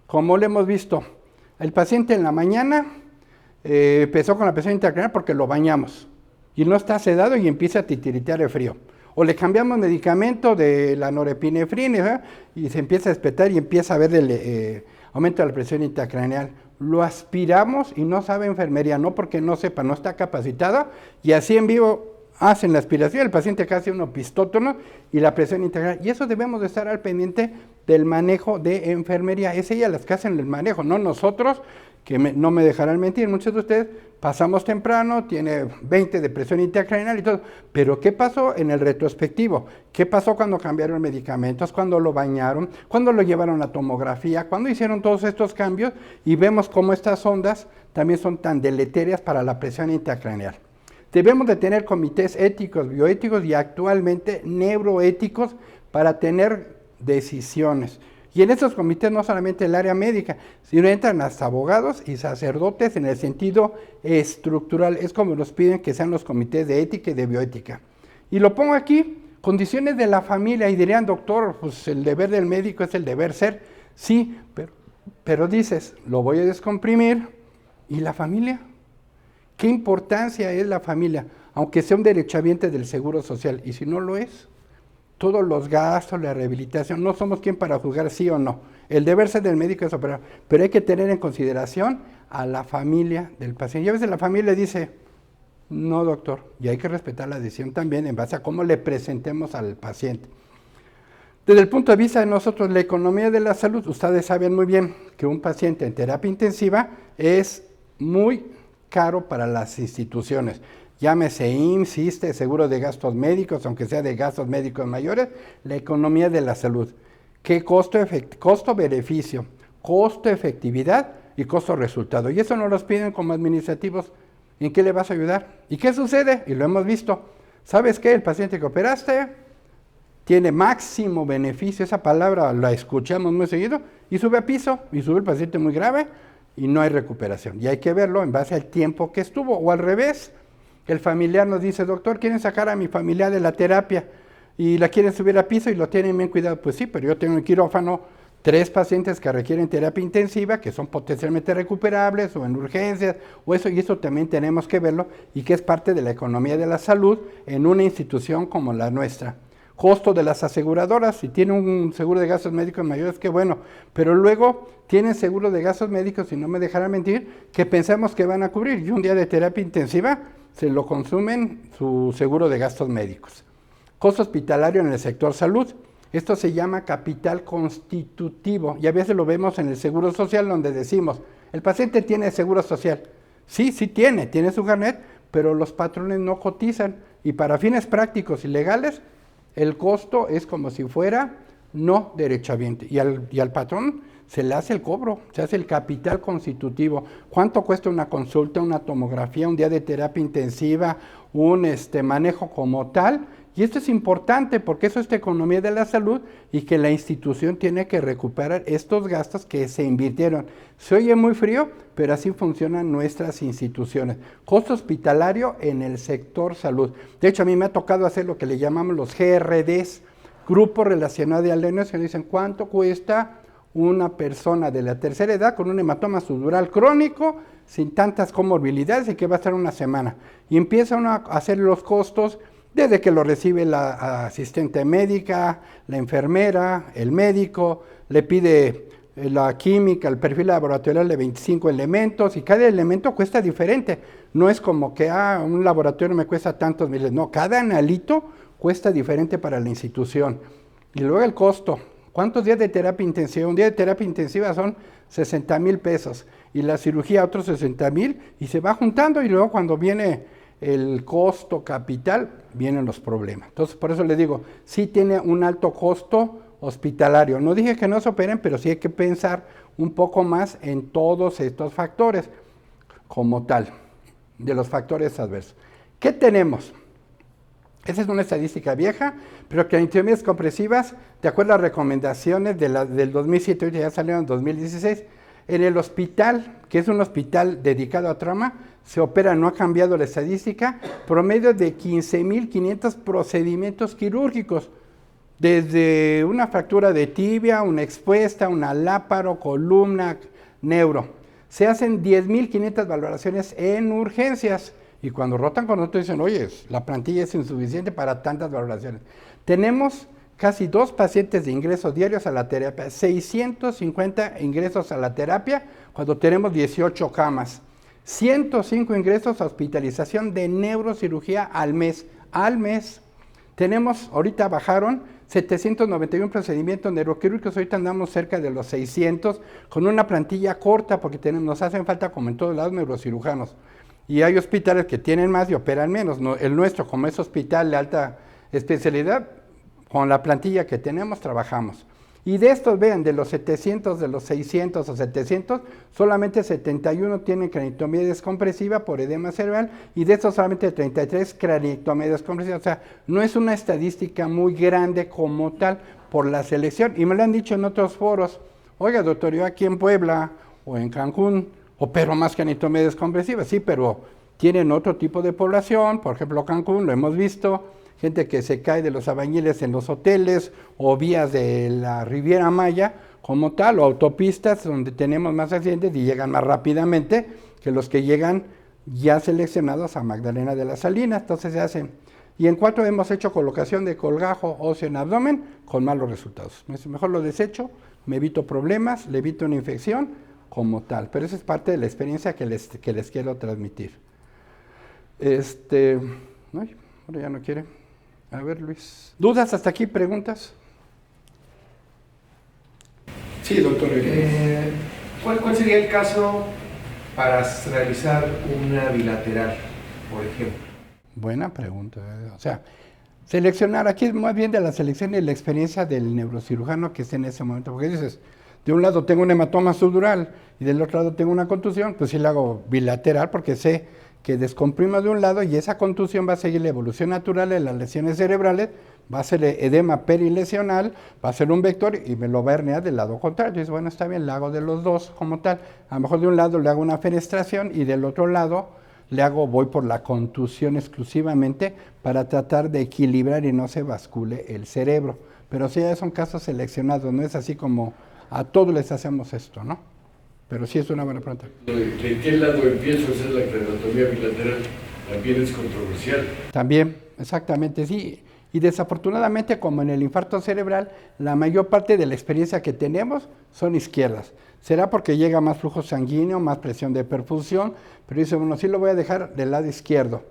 como lo hemos visto, el paciente en la mañana empezó con la presión intracraneal porque lo bañamos y no está sedado y empieza a titiritear de frío. O le cambiamos medicamento de la norepinefrina y se empieza a espetar y empieza a ver el aumento de la presión intracraneal. Lo aspiramos y no sabe enfermería, no porque no sepa, no está capacitada, y así en vivo hacen la aspiración, el paciente casi un opistótono y la presión intracraneal. Y eso debemos de estar al pendiente del manejo de enfermería. Es ella las que hacen el manejo, no nosotros, que no me dejarán mentir, muchos de ustedes pasamos temprano, tiene 20 de presión intracraneal y todo, pero ¿qué pasó en el retrospectivo? ¿Qué pasó cuando cambiaron medicamentos, cuando lo bañaron, cuando lo llevaron a tomografía, cuando hicieron todos estos cambios? Y vemos cómo estas ondas también son tan deleterias para la presión intracraneal. Debemos de tener comités éticos, bioéticos y actualmente neuroéticos para tener decisiones. Y en estos comités no solamente el área médica, sino entran hasta abogados y sacerdotes en el sentido estructural. Es como nos piden que sean los comités de ética y de bioética. Y lo pongo aquí, condiciones de la familia, y dirían, doctor, pues el deber del médico es el deber ser. Sí, pero dices, lo voy a descomprimir, ¿y la familia? ¿Qué importancia es la familia? Aunque sea un derechohabiente del Seguro Social, y si no lo es, todos los gastos, la rehabilitación, no somos quien para juzgar sí o no. El deber ser del médico es operar, pero hay que tener en consideración a la familia del paciente. Y a veces la familia dice, no doctor, y hay que respetar la decisión también en base a cómo le presentemos al paciente. Desde el punto de vista de nosotros, la economía de la salud, ustedes saben muy bien que un paciente en terapia intensiva es muy caro para las instituciones. Llámese IMSS, ISSSTE, seguro de gastos médicos, aunque sea de gastos médicos mayores, la economía de la salud. ¿Qué costo-beneficio? Costo-efectividad y costo-resultado. Y eso nos los piden como administrativos. ¿En qué le vas a ayudar? ¿Y qué sucede? Y lo hemos visto. ¿Sabes qué? El paciente que operaste tiene máximo beneficio, esa palabra la escuchamos muy seguido, y sube a piso, y sube el paciente muy grave, y no hay recuperación. Y hay que verlo en base al tiempo que estuvo, o al revés, el familiar nos dice, doctor, quieren sacar a mi familiar de la terapia, y la quieren subir a piso y lo tienen bien cuidado. Pues sí, pero yo tengo en quirófano 3 pacientes que requieren terapia intensiva, que son potencialmente recuperables, o en urgencias, o eso, y eso también tenemos que verlo, y que es parte de la economía de la salud en una institución como la nuestra. Costo de las aseguradoras, si tiene un seguro de gastos médicos mayores, qué bueno, pero luego tienen seguro de gastos médicos, y no me dejarán mentir, que pensamos que van a cubrir, y un día de terapia intensiva se lo consumen su seguro de gastos médicos. Costo hospitalario en el sector salud, esto se llama capital constitutivo, y a veces lo vemos en el seguro social, donde decimos, el paciente tiene seguro social, sí tiene su carnet, pero los patrones no cotizan, y para fines prácticos y legales, el costo es como si fuera no derechohabiente, y al patrón se le hace el cobro, se hace el capital constitutivo. ¿Cuánto cuesta una consulta, una tomografía, un día de terapia intensiva, un manejo como tal? Y esto es importante porque eso es economía de la salud, y que la institución tiene que recuperar estos gastos que se invirtieron. Se oye muy frío, pero así funcionan nuestras instituciones. Costo hospitalario en el sector salud. De hecho, a mí me ha tocado hacer lo que le llamamos los GRDs, grupos relacionados de alumnos, que dicen cuánto cuesta una persona de la tercera edad con un hematoma subdural crónico, sin tantas comorbilidades, y que va a estar una semana. Y empieza uno a hacer los costos desde que lo recibe la asistente médica, la enfermera, el médico, le pide la química, el perfil laboratorial de 25 elementos, y cada elemento cuesta diferente. No es como que un laboratorio me cuesta tantos miles, no, cada analito cuesta diferente para la institución. Y luego el costo. ¿Cuántos días de terapia intensiva? Un día de terapia intensiva son 60,000 pesos, y la cirugía otros 60,000, y se va juntando, y luego cuando viene el costo capital, vienen los problemas. Entonces, por eso les digo, sí tiene un alto costo hospitalario. No dije que no se operen, pero sí hay que pensar un poco más en todos estos factores, como tal, de los factores adversos. ¿Qué tenemos? Esa es una estadística vieja, pero que craniotomias compresivas, de acuerdo a las recomendaciones del 2007, hoy ya salieron en 2016, en el hospital, que es un hospital dedicado a trauma, se opera, no ha cambiado la estadística, promedio de 15,500 procedimientos quirúrgicos, desde una fractura de tibia, una expuesta, una láparo, columna, neuro. Se hacen 10,500 valoraciones en urgencias, y cuando rotan con nosotros dicen, oye, la plantilla es insuficiente para tantas valoraciones. Tenemos casi 2 pacientes de ingresos diarios a la terapia, 650 ingresos a la terapia cuando tenemos 18 camas, 105 ingresos a hospitalización de neurocirugía al mes. Tenemos, ahorita bajaron 791 procedimientos neuroquirúrgicos, ahorita andamos cerca de los 600, con una plantilla corta porque nos hacen falta, como en todos lados, neurocirujanos. Y hay hospitales que tienen más y operan menos. El nuestro, como es hospital de alta especialidad, con la plantilla que tenemos trabajamos. Y de estos, vean, de los 700, de los 600 o 700, solamente 71 tienen craniotomía descompresiva por edema cerebral, y de estos solamente 33 craniotomía descompresiva. O sea, no es una estadística muy grande como tal por la selección. Y me lo han dicho en otros foros, oiga doctor, yo aquí en Puebla o en Cancún opero más craniotomía descompresiva. Sí, pero tienen otro tipo de población, por ejemplo Cancún, lo hemos visto, gente que se cae de los albañiles en los hoteles o vías de la Riviera Maya como tal, o autopistas donde tenemos más accidentes y llegan más rápidamente que los que llegan ya seleccionados a Magdalena de las Salinas. Entonces se hacen. Y en 4 hemos hecho colocación de colgajo óseo en abdomen con malos resultados. Mejor lo desecho, me evito problemas, le evito una infección, como tal. Pero esa es parte de la experiencia que les quiero transmitir. Ay, ahora ya no quiere. A ver, Luis. ¿Dudas hasta aquí? ¿Preguntas? Sí, doctor. ¿Cuál sería el caso para realizar una bilateral, por ejemplo? Buena pregunta. O sea, seleccionar, aquí es más bien de la selección y la experiencia del neurocirujano que esté en ese momento, porque dices, de un lado tengo un hematoma subdural y del otro lado tengo una contusión, pues sí la hago bilateral porque sé que descomprimo de un lado y esa contusión va a seguir la evolución natural de las lesiones cerebrales, va a ser edema perilesional, va a ser un vector y me lo va a herniar del lado contrario. Y dices, bueno, está bien, le hago de los dos como tal. A lo mejor de un lado le hago una fenestración y del otro lado voy por la contusión exclusivamente para tratar de equilibrar y no se bascule el cerebro. Pero sí, son casos seleccionados, no es así como a todos les hacemos esto, ¿no? Pero sí es una buena pregunta. ¿De qué lado empiezo a hacer la craneotomía bilateral? También es controversial. También, exactamente, sí. Y desafortunadamente, como en el infarto cerebral, la mayor parte de la experiencia que tenemos son izquierdas. Será porque llega más flujo sanguíneo, más presión de perfusión, pero dice, bueno, sí lo voy a dejar del lado izquierdo.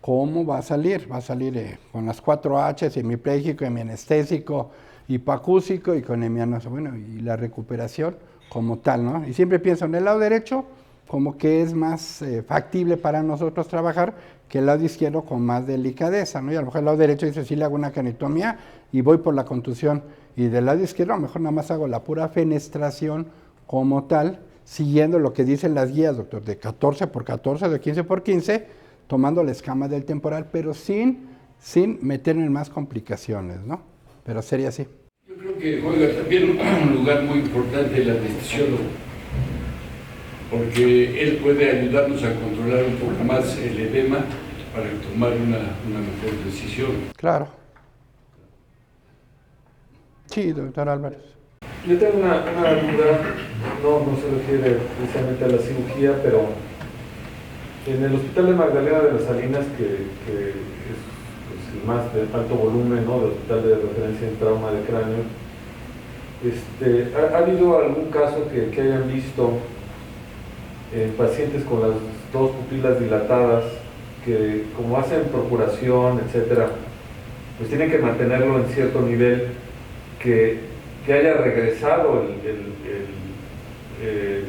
¿Cómo va a salir? Va a salir con las 4 H's, hemipléjico, hemianestésico, hipoacúsico y con hemianoso. Bueno, y la recuperación como tal, ¿no? Y siempre pienso en el lado derecho como que es más factible para nosotros trabajar que el lado izquierdo con más delicadeza, ¿no? Y a lo mejor el lado derecho dice, sí le hago una craneotomía y voy por la contusión. Y del lado izquierdo a lo mejor nada más hago la pura fenestración como tal, siguiendo lo que dicen las guías, doctor, de 14 por 14, de 15 por 15, tomando la escama del temporal, pero sin meter en más complicaciones, ¿no? Pero sería así. Yo creo que juega también un lugar muy importante el anestesiólogo, porque él puede ayudarnos a controlar un poco más el edema para tomar una mejor decisión. Claro. Sí, doctor Álvarez. Yo tengo una duda, no se refiere precisamente a la cirugía, pero en el Hospital de Magdalena de las Salinas, que es pues, el más de alto volumen, ¿no?, del hospital de referencia en trauma de cráneo, ¿ha habido algún caso que hayan visto en pacientes con las dos pupilas dilatadas, que como hacen procuración, etcétera, pues tienen que mantenerlo en cierto nivel, que haya regresado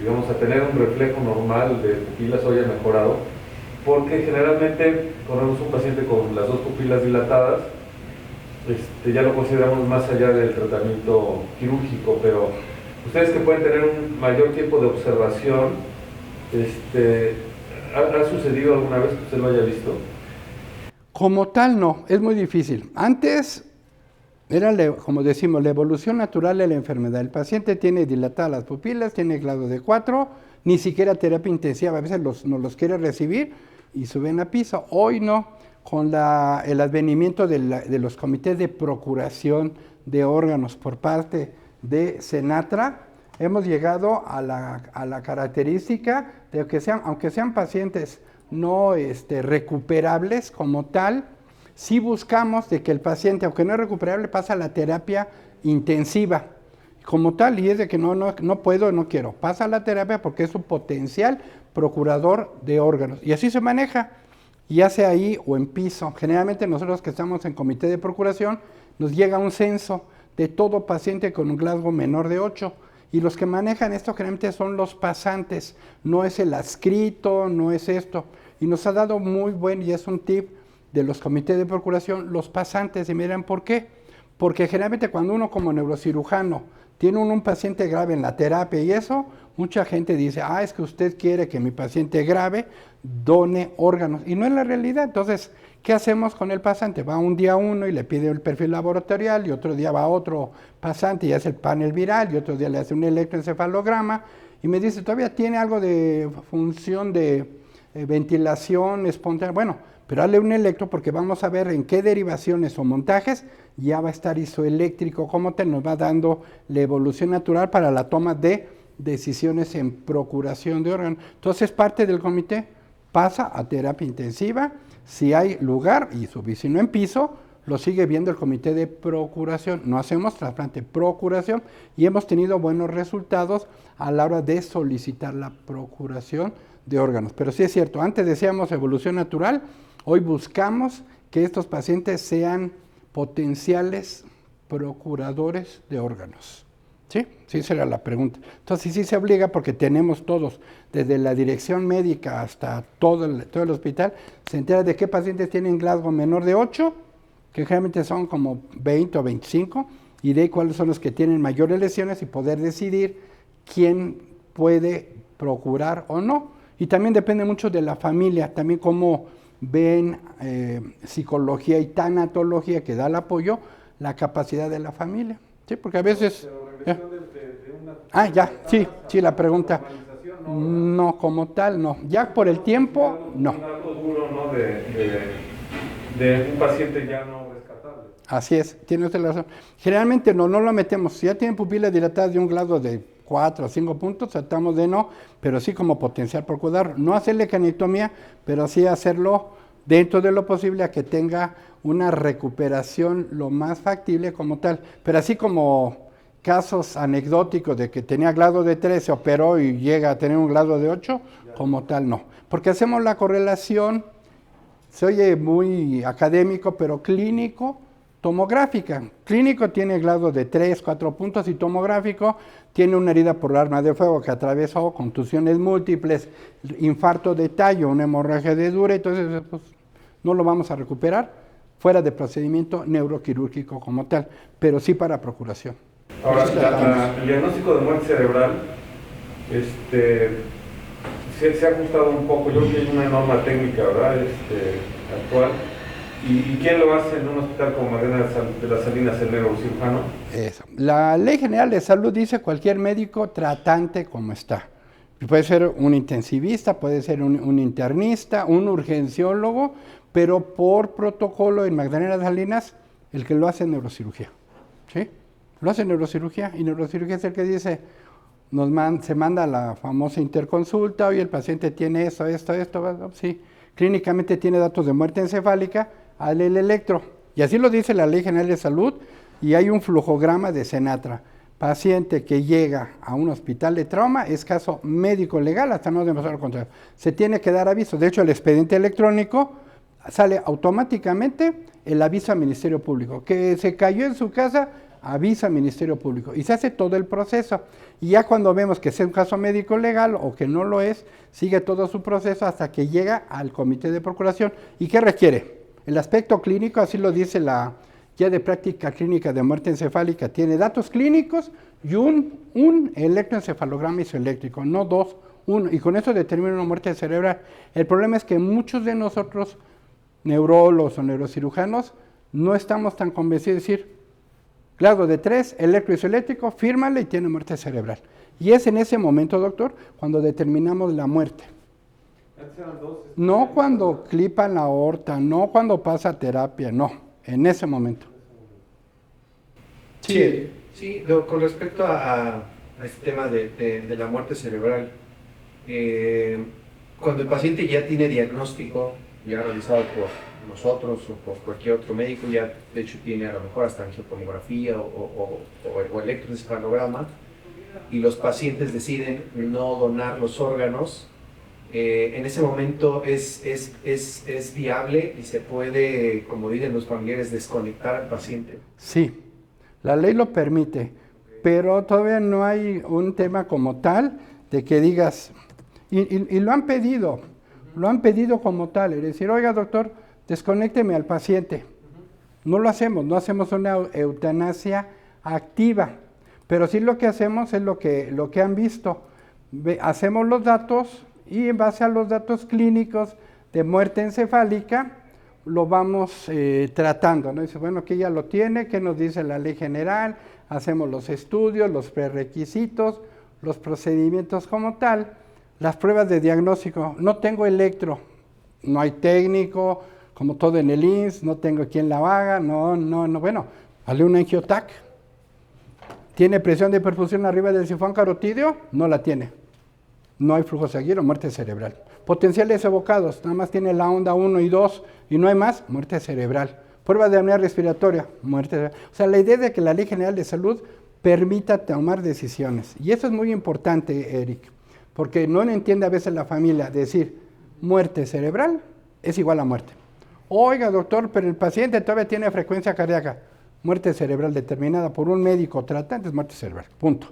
digamos, a tener un reflejo normal de pupilas o haya mejorado? Porque generalmente cuando vemos un paciente con las dos pupilas dilatadas, ya lo consideramos más allá del tratamiento quirúrgico, pero ustedes que pueden tener un mayor tiempo de observación, ¿ha sucedido alguna vez que usted lo haya visto? Como tal, no, es muy difícil. Antes era, como decimos, la evolución natural de la enfermedad. El paciente tiene dilatadas las pupilas, tiene grado de 4, ni siquiera terapia intensiva, a veces no los quiere recibir y suben a piso. Hoy no, con el advenimiento de los comités de procuración de órganos por parte de Senatra, hemos llegado a la característica de que aunque sean pacientes no recuperables como tal, sí buscamos de que el paciente, aunque no es recuperable, pasa a la terapia intensiva como tal, y es de que no puedo, no quiero. Pasa a la terapia porque es un potencial procurador de órganos. Y así se maneja, ya sea ahí o en piso. Generalmente nosotros que estamos en comité de procuración, nos llega un censo de todo paciente con un Glasgow menor de 8. Y los que manejan esto generalmente son los pasantes, no es el adscrito, no es esto. Y nos ha dado muy buen, y es un tip de los comités de procuración, los pasantes. Y miren, ¿por qué? Porque generalmente cuando uno como neurocirujano tiene un paciente grave en la terapia y eso, mucha gente dice, es que usted quiere que mi paciente grave done órganos. Y no es la realidad. Entonces, ¿qué hacemos con el pasante? Va un día uno y le pide el perfil laboratorial y otro día va otro pasante y hace el panel viral y otro día le hace un electroencefalograma y me dice, todavía tiene algo de función de ventilación espontánea. Bueno, pero hazle un electro porque vamos a ver en qué derivaciones o montajes ya va a estar isoeléctrico, cómo te nos va dando la evolución natural para la toma de decisiones en procuración de órganos. Entonces, parte del comité pasa a terapia intensiva, si hay lugar, y si no en piso, lo sigue viendo el comité de procuración. No hacemos trasplante, procuración, y hemos tenido buenos resultados a la hora de solicitar la procuración de órganos. Pero sí es cierto, antes decíamos evolución natural, hoy buscamos que estos pacientes sean potenciales procuradores de órganos. ¿Sí? Sí, esa era la pregunta. Entonces sí se obliga porque tenemos todos, desde la dirección médica hasta todo el hospital, se entera de qué pacientes tienen Glasgow menor de 8, que generalmente son como 20 o 25, y de ahí cuáles son los que tienen mayores lesiones y poder decidir quién puede procurar o no. Y también depende mucho de la familia, también cómo ven psicología y tanatología que da el apoyo, la capacidad de la familia. Sí, porque a veces... sí, la pregunta. No, como tal, no. Ya por el tiempo, no. Algo duro, ¿no? De un paciente ya no rescatable. Así es, tiene usted razón. Generalmente no lo metemos. Si ya tienen pupilas dilatadas de un grado de 4 o 5 puntos, tratamos de no, pero sí como potencial procurador. No hacerle canectomía, pero sí hacerlo dentro de lo posible a que tenga una recuperación lo más factible como tal. Pero así como casos anecdóticos de que tenía grado de 3, se operó y llega a tener un grado de 8, como tal no. Porque hacemos la correlación, se oye muy académico, pero clínico, tomográfica. Clínico tiene grado de 3, 4 puntos y tomográfico tiene una herida por arma de fuego que atravesó, contusiones múltiples, infarto de tallo, una hemorragia de dura, entonces pues, no lo vamos a recuperar fuera de procedimiento neuroquirúrgico como tal, pero sí para procuración. Ahora, el diagnóstico de muerte cerebral se ha ajustado un poco. Yo creo que hay una norma técnica, ¿verdad? Actual. ¿Y quién lo hace en un hospital como Magdalena de las Salinas, el neurocirujano? La Ley General de Salud dice cualquier médico tratante como está. Puede ser un intensivista, puede ser un internista, un urgenciólogo, pero por protocolo en Magdalena de las Salinas, el que lo hace es neurocirugía. ¿Sí? Lo hace neurocirugía, y neurocirugía es el que dice, se manda la famosa interconsulta, hoy el paciente tiene esto, sí, clínicamente tiene datos de muerte encefálica, hazle el electro. Y así lo dice la Ley General de Salud, y hay un flujograma de Senatra. Paciente que llega a un hospital de trauma es caso médico legal, hasta no demostrar lo contrario. Se tiene que dar aviso. De hecho, el expediente electrónico sale automáticamente el aviso al Ministerio Público. Que se cayó en su casa, avisa al Ministerio Público. Y se hace todo el proceso. Y ya cuando vemos que es un caso médico legal o que no lo es, sigue todo su proceso hasta que llega al comité de procuración. ¿Y qué requiere? El aspecto clínico, así lo dice la guía de práctica clínica de muerte encefálica, tiene datos clínicos y un electroencefalograma isoeléctrico, no dos, uno. Y con eso determina una muerte cerebral. El problema es que muchos de nosotros, neurólogos o neurocirujanos, no estamos tan convencidos de decir, grado de 3, electroisoeléctrico, fírmale y tiene muerte cerebral. Y es en ese momento, doctor, cuando determinamos la muerte. No cuando clipan la aorta, no cuando pasa terapia, no, en ese momento. Sí, con respecto a este tema de la muerte cerebral, cuando el paciente ya tiene diagnóstico, ya realizado por nosotros o por cualquier otro médico, ya de hecho tiene a lo mejor hasta angiotomografía o electroencefalograma, y los pacientes deciden no donar los órganos, en ese momento es viable y se puede, como dicen los familiares, desconectar al paciente. Sí, la ley lo permite, pero todavía no hay un tema como tal de que digas, y lo han pedido como tal, es decir, oiga doctor, desconécteme al paciente. No lo hacemos, no hacemos una eutanasia activa, pero sí lo que hacemos es lo que han visto. Hacemos los datos y en base a los datos clínicos de muerte encefálica lo vamos tratando, ¿no? Dice, bueno, que ya lo tiene, ¿qué nos dice la ley general? Hacemos los estudios, los prerequisitos, los procedimientos como tal, las pruebas de diagnóstico. No tengo electro, no hay técnico, como todo en el INSS, no tengo quien la haga, bueno, hazle un angiotac. ¿Tiene presión de perfusión arriba del sifón carotídeo? No la tiene. No hay flujo sanguíneo, muerte cerebral. Potenciales evocados, nada más tiene la onda 1 y 2 y no hay más, muerte cerebral. Prueba de apnea respiratoria, muerte. O sea, la idea es de que la Ley General de Salud permita tomar decisiones. Y eso es muy importante, Eric, porque no entiende a veces la familia decir, muerte cerebral es igual a muerte. Oiga, doctor, pero el paciente todavía tiene frecuencia cardíaca. Muerte cerebral determinada por un médico tratante es muerte cerebral, punto.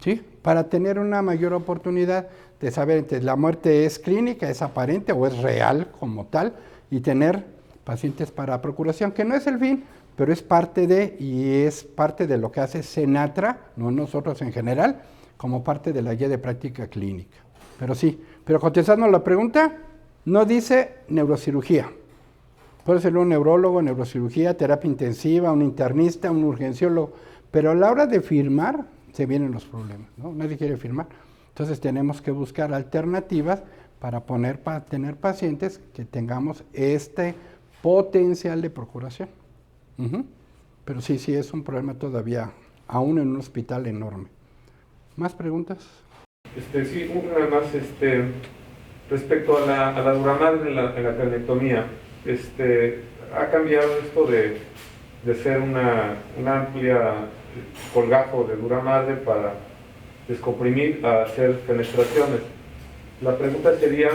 ¿Sí? Para tener una mayor oportunidad de saber si la muerte es clínica, es aparente o es real como tal, y tener pacientes para procuración, que no es el fin, pero es parte de, y es parte de lo que hace Senatra, no nosotros en general, como parte de la guía de práctica clínica. Pero sí, pero contestando la pregunta, no dice neurocirugía. Puede ser un neurólogo, neurocirugía, terapia intensiva, un internista, un urgenciólogo, pero a la hora de firmar se vienen los problemas, ¿no? Nadie quiere firmar. Entonces tenemos que buscar alternativas para tener pacientes que tengamos este potencial de procuración. Pero sí, es un problema todavía, aún en un hospital enorme. ¿Más preguntas? Sí, nada más, respecto a la duramadre en la craniotomía, ha cambiado esto de ser una amplia colgajo de duramadre para descomprimir a hacer fenestraciones. La pregunta sería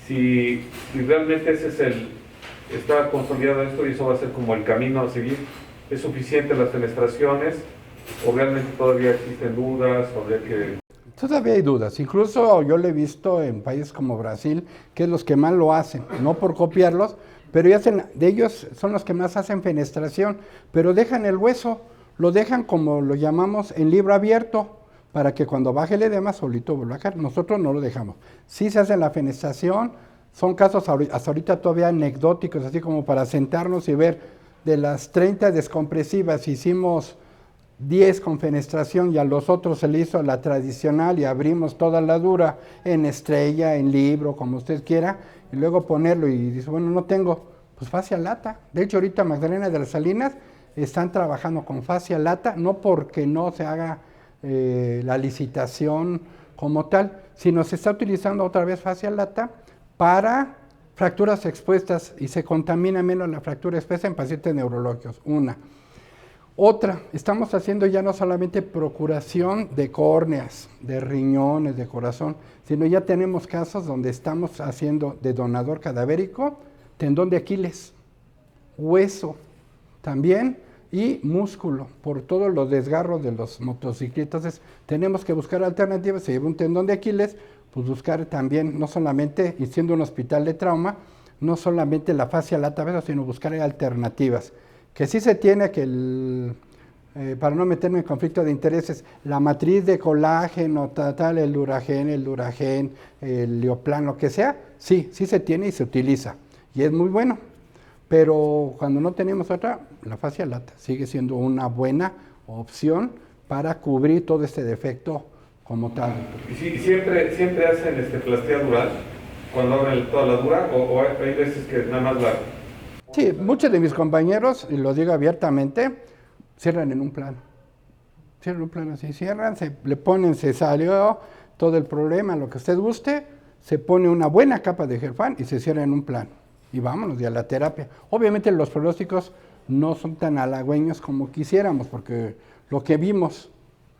si realmente está consolidado esto y eso va a ser como el camino a seguir. ¿Es suficiente las fenestraciones o realmente todavía existen dudas? Todavía hay dudas, incluso yo lo he visto en países como Brasil, que es los que más lo hacen, no por copiarlos, pero de ellos son los que más hacen fenestración, pero dejan el hueso, lo dejan como lo llamamos en libro abierto, para que cuando baje el edema solito vuelva a caer. Nosotros no lo dejamos. Sí se hace la fenestración, son casos hasta ahorita todavía anecdóticos, así como para sentarnos y ver, de las 30 descompresivas hicimos 10 con fenestración y a los otros se le hizo la tradicional y abrimos toda la dura en estrella, en libro, como usted quiera, y luego ponerlo y dice, bueno, no tengo, pues fascia lata. De hecho, ahorita Magdalena de las Salinas están trabajando con fascia lata, no porque no se haga la licitación como tal, sino se está utilizando otra vez fascia lata para fracturas expuestas y se contamina menos la fractura expuesta en pacientes neurológicos, una. Otra, estamos haciendo ya no solamente procuración de córneas, de riñones, de corazón, sino ya tenemos casos donde estamos haciendo de donador cadavérico tendón de Aquiles, hueso también y músculo, por todos los desgarros de los motociclistas. Entonces tenemos que buscar alternativas. Si lleva un tendón de Aquiles, pues buscar también, no solamente, y siendo un hospital de trauma, no solamente la fascia lata, sino buscar alternativas. Que sí se tiene que, para no meterme en conflicto de intereses, la matriz de colágeno, el duragen, el Lioplan, lo que sea, sí se tiene y se utiliza. Y es muy bueno. Pero cuando no tenemos otra, la fascia lata sigue siendo una buena opción para cubrir todo este defecto como tal. ¿Y siempre hacen plastía dural cuando abren toda la dura o hay veces que nada más la... Sí, muchos de mis compañeros, y lo digo abiertamente, cierran en un plano. Cierran un plano así, le ponen, se salió todo el problema, lo que usted guste, se pone una buena capa de Gelfan y se cierra en un plano. Y vámonos ya a la terapia. Obviamente los pronósticos no son tan halagüeños como quisiéramos, porque lo que vimos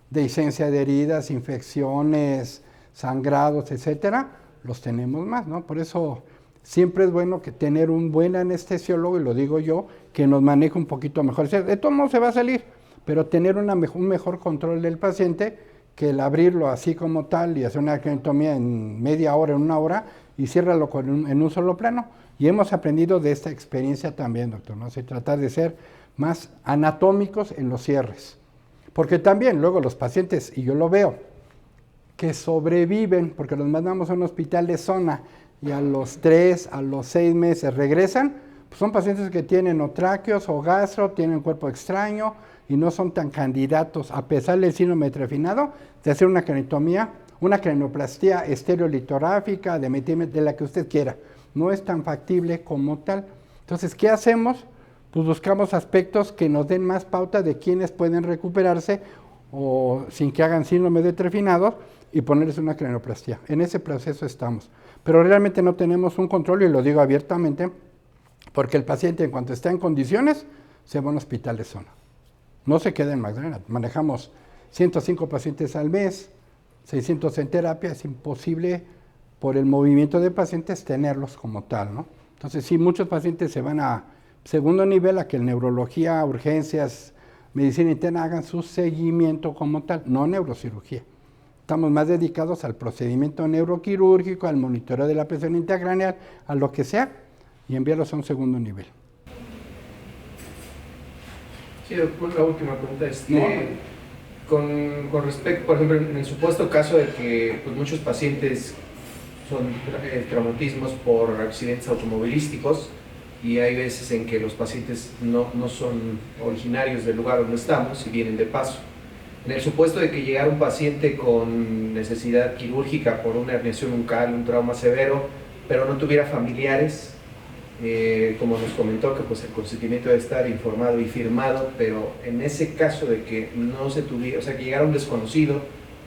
de esencia de heridas, infecciones, sangrados, etcétera, los tenemos más, ¿no? Por eso siempre es bueno que tener un buen anestesiólogo, y lo digo yo, que nos maneje un poquito mejor. De todo modo se va a salir, pero tener un mejor control del paciente que el abrirlo así como tal y hacer una craniotomía en media hora, en una hora, y ciérralo en un solo plano. Y hemos aprendido de esta experiencia también, doctor, ¿no? Tratar de ser más anatómicos en los cierres. Porque también luego los pacientes, y yo lo veo, que sobreviven, porque los mandamos a un hospital de zona y a los 3, a los 6 meses regresan, pues son pacientes que tienen o tráqueos o gastro, tienen cuerpo extraño y no son tan candidatos, a pesar del síndrome de Trefinado, de hacer una craniotomía, una cranioplastía estereolitográfica, de la que usted quiera. No es tan factible como tal. Entonces, ¿qué hacemos? Pues buscamos aspectos que nos den más pauta de quiénes pueden recuperarse o sin que hagan síndrome de Trefinado y ponerles una cranioplastía. En ese proceso estamos. Pero realmente no tenemos un control, y lo digo abiertamente, Porque el paciente, en cuanto está en condiciones, se va a un hospital de zona. No se queda en Magdalena. Manejamos 105 pacientes al mes, 600 en terapia. Es imposible, por el movimiento de pacientes, tenerlos como tal, ¿no? Entonces, sí, muchos pacientes se van a segundo nivel, a que el neurología, urgencias, medicina interna hagan su seguimiento como tal, no neurocirugía. Estamos más dedicados al procedimiento neuroquirúrgico, al monitoreo de la presión intracraneal, a lo que sea, y enviarlos a un segundo nivel. Sí, doctor, la última pregunta es con respecto, por ejemplo, en el supuesto caso de que pues, muchos pacientes son traumatismos por accidentes automovilísticos, y hay veces en que los pacientes no son originarios del lugar donde estamos y vienen de paso. En el supuesto de que llegara un paciente con necesidad quirúrgica por una herniación uncal, un trauma severo, pero no tuviera familiares, como nos comentó, que pues el consentimiento debe estar informado y firmado, pero en ese caso de que no se tuviera, o sea, que llegara un desconocido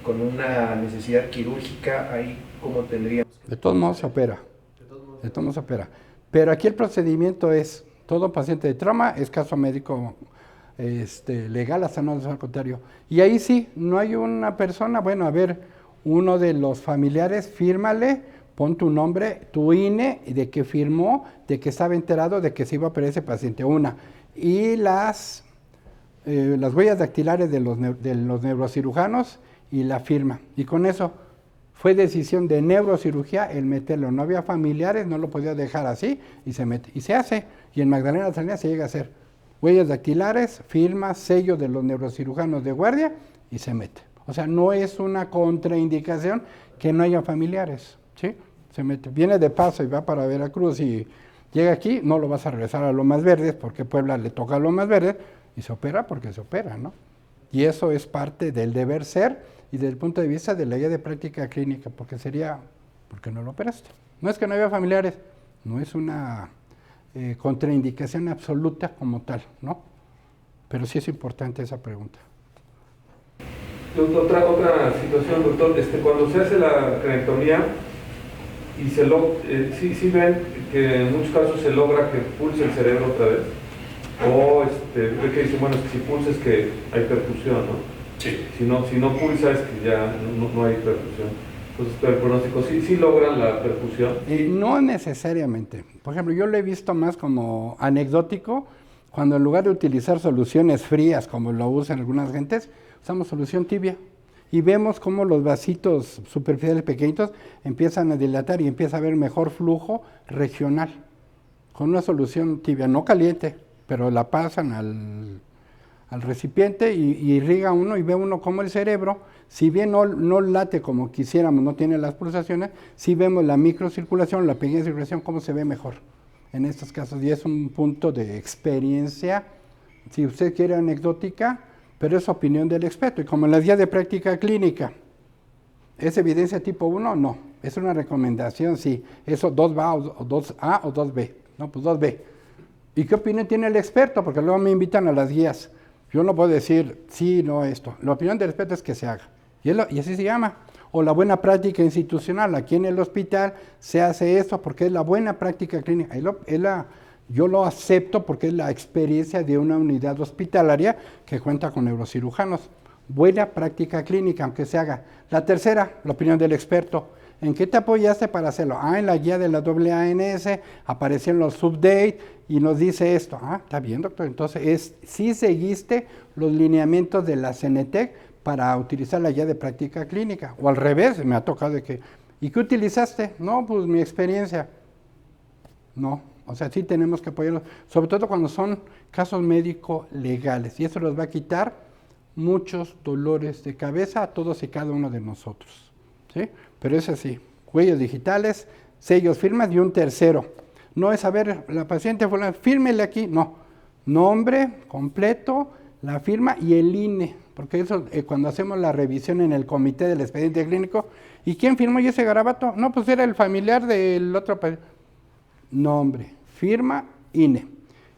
con una necesidad quirúrgica, ahí ¿cómo tendríamos? De todos modos se opera. De todos modos se opera. Pero aquí el procedimiento es, todo paciente de trauma es caso médico legal, hasta no al contrario. Y ahí sí, no hay una persona, bueno, a ver, uno de los familiares, fírmale, pon tu nombre, tu INE, de que firmó, de que estaba enterado de que se iba a operar ese paciente, una. Y las huellas dactilares de los neurocirujanos y la firma. Y con eso fue decisión de neurocirugía el meterlo. No había familiares, no lo podía dejar así y se mete. Y se hace. Y en Magdalena Salinas se llega a hacer huellas dactilares, firma, sello de los neurocirujanos de guardia y se mete. O sea, no es una contraindicación que no haya familiares, ¿sí? Se mete. Viene de paso y va para Veracruz y llega aquí, no lo vas a regresar a Lomas Verdes porque Puebla le toca a Lomas Verdes y se opera porque se opera, ¿no? Y eso es parte del deber ser y desde el punto de vista de la guía de práctica clínica, porque sería, ¿por qué no lo operaste? No es que no haya familiares, no es una contraindicación absoluta como tal, ¿no? Pero sí es importante esa pregunta. Otra situación, doctor, cuando se hace la cranectomía y sí ven que en muchos casos se logra que pulse el cerebro otra vez, o ve que dicen, bueno, es que si pulsa es que hay percusión, ¿no? Sí. Si no pulsa es que ya no hay percusión. Entonces, el pronóstico, ¿sí logran la percusión? No necesariamente. Por ejemplo, yo lo he visto más como anecdótico, cuando en lugar de utilizar soluciones frías, como lo usan algunas gentes, usamos solución tibia. Y vemos cómo los vasitos superficiales pequeñitos empiezan a dilatar y empieza a haber mejor flujo regional. Con una solución tibia, no caliente, pero la pasan al recipiente y irriga uno y ve uno como el cerebro, si bien no late como quisiéramos, no tiene las pulsaciones, sí vemos la microcirculación, la pequeña circulación, cómo se ve mejor en estos casos. Y es un punto de experiencia, si usted quiere anecdótica, pero es opinión del experto. Y como en la guía de práctica clínica, ¿es evidencia tipo 1? No, es una recomendación, sí. Eso 2A o 2A o 2B. No, pues 2B. ¿Y qué opinión tiene el experto? Porque luego me invitan a las guías. Yo no puedo decir, sí, no, esto. La opinión del experto es que se haga. Y así se llama. O la buena práctica institucional. Aquí en el hospital se hace esto porque es la buena práctica clínica. Yo lo acepto porque es la experiencia de una unidad hospitalaria que cuenta con neurocirujanos. Buena práctica clínica, aunque se haga. La tercera, la opinión del experto. ¿En qué te apoyaste para hacerlo? En la guía de la AANS aparecieron los updates y nos dice esto. Está bien, doctor. Entonces, sí seguiste los lineamientos de la CENETEC para utilizar la guía de práctica clínica. O al revés, me ha tocado de que, ¿y qué utilizaste? No, pues mi experiencia. No, o sea, sí tenemos que apoyarlos, sobre todo cuando son casos médico-legales. Y eso nos va a quitar muchos dolores de cabeza a todos y cada uno de nosotros, ¿sí? Pero es así, huellas digitales, sellos, firmas y un tercero. No es, a ver, la paciente fulana, fírmele aquí, no. Nombre completo, la firma y el INE, porque eso cuando hacemos la revisión en el comité del expediente clínico, ¿y quién firmó ese garabato? No, pues era el familiar del otro paciente. Nombre, firma, INE.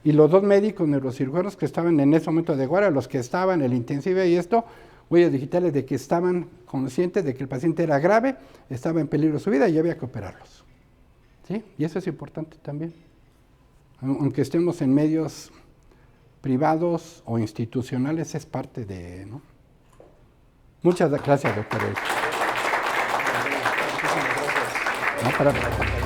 Y los dos médicos neurocirujanos que estaban en ese momento de guardia, los que estaban en el intensivo y esto, huellas digitales de que estaban conscientes de que el paciente era grave, estaba en peligro de su vida y había que operarlos. ¿Sí? Y eso es importante también. Aunque estemos en medios privados o institucionales, es parte de, ¿no? Muchas gracias, doctor. Muchísimas gracias. No, para-